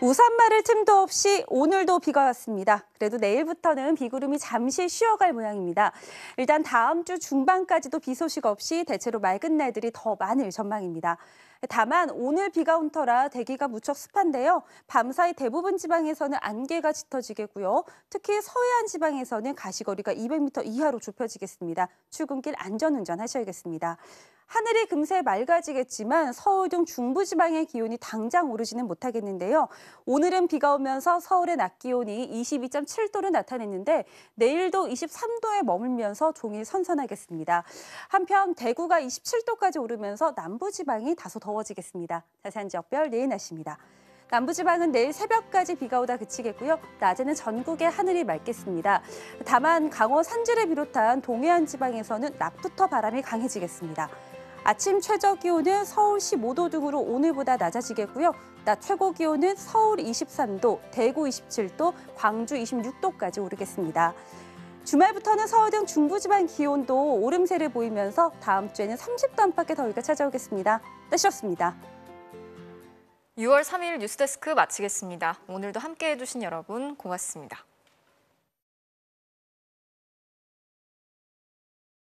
S2: 우산 마를 틈도 없이 오늘도 비가 왔습니다. 그래도 내일부터는 비구름이 잠시 쉬어갈 모양입니다. 일단 다음 주 중반까지도 비 소식 없이 대체로 맑은 날들이 더 많을 전망입니다. 다만 오늘 비가 온 터라 대기가 무척 습한데요. 밤사이 대부분 지방에서는 안개가 짙어지겠고요. 특히 서해안 지방에서는 가시거리가 200m 이하로 좁혀지겠습니다. 출근길 안전운전 하셔야겠습니다. 하늘이 금세 맑아지겠지만 서울 등 중부지방의 기온이 당장 오르지는 못하겠는데요. 오늘은 비가 오면서 서울의 낮 기온이 22.7도를 나타냈는데 내일도 23도에 머물면서 종일 선선하겠습니다. 한편 대구가 27도까지 오르면서 남부지방이 다소 더워지겠습니다. 자세한 지역별 내일 날씨입니다. 남부지방은 내일 새벽까지 비가 오다 그치겠고요. 낮에는 전국에 하늘이 맑겠습니다. 다만 강원 산지를 비롯한 동해안 지방에서는 낮부터 바람이 강해지겠습니다. 아침 최저 기온은 서울 15도 등으로 오늘보다 낮아지겠고요. 낮 최고 기온은 서울 23도, 대구 27도, 광주 26도까지 오르겠습니다. 주말부터는 서울 등 중부지방 기온도 오름세를 보이면서 다음 주에는 30도 안팎의 더위가 찾아오겠습니다. 날씨였습니다.
S7: 6월 3일 뉴스데스크 마치겠습니다. 오늘도 함께해 주신 여러분 고맙습니다.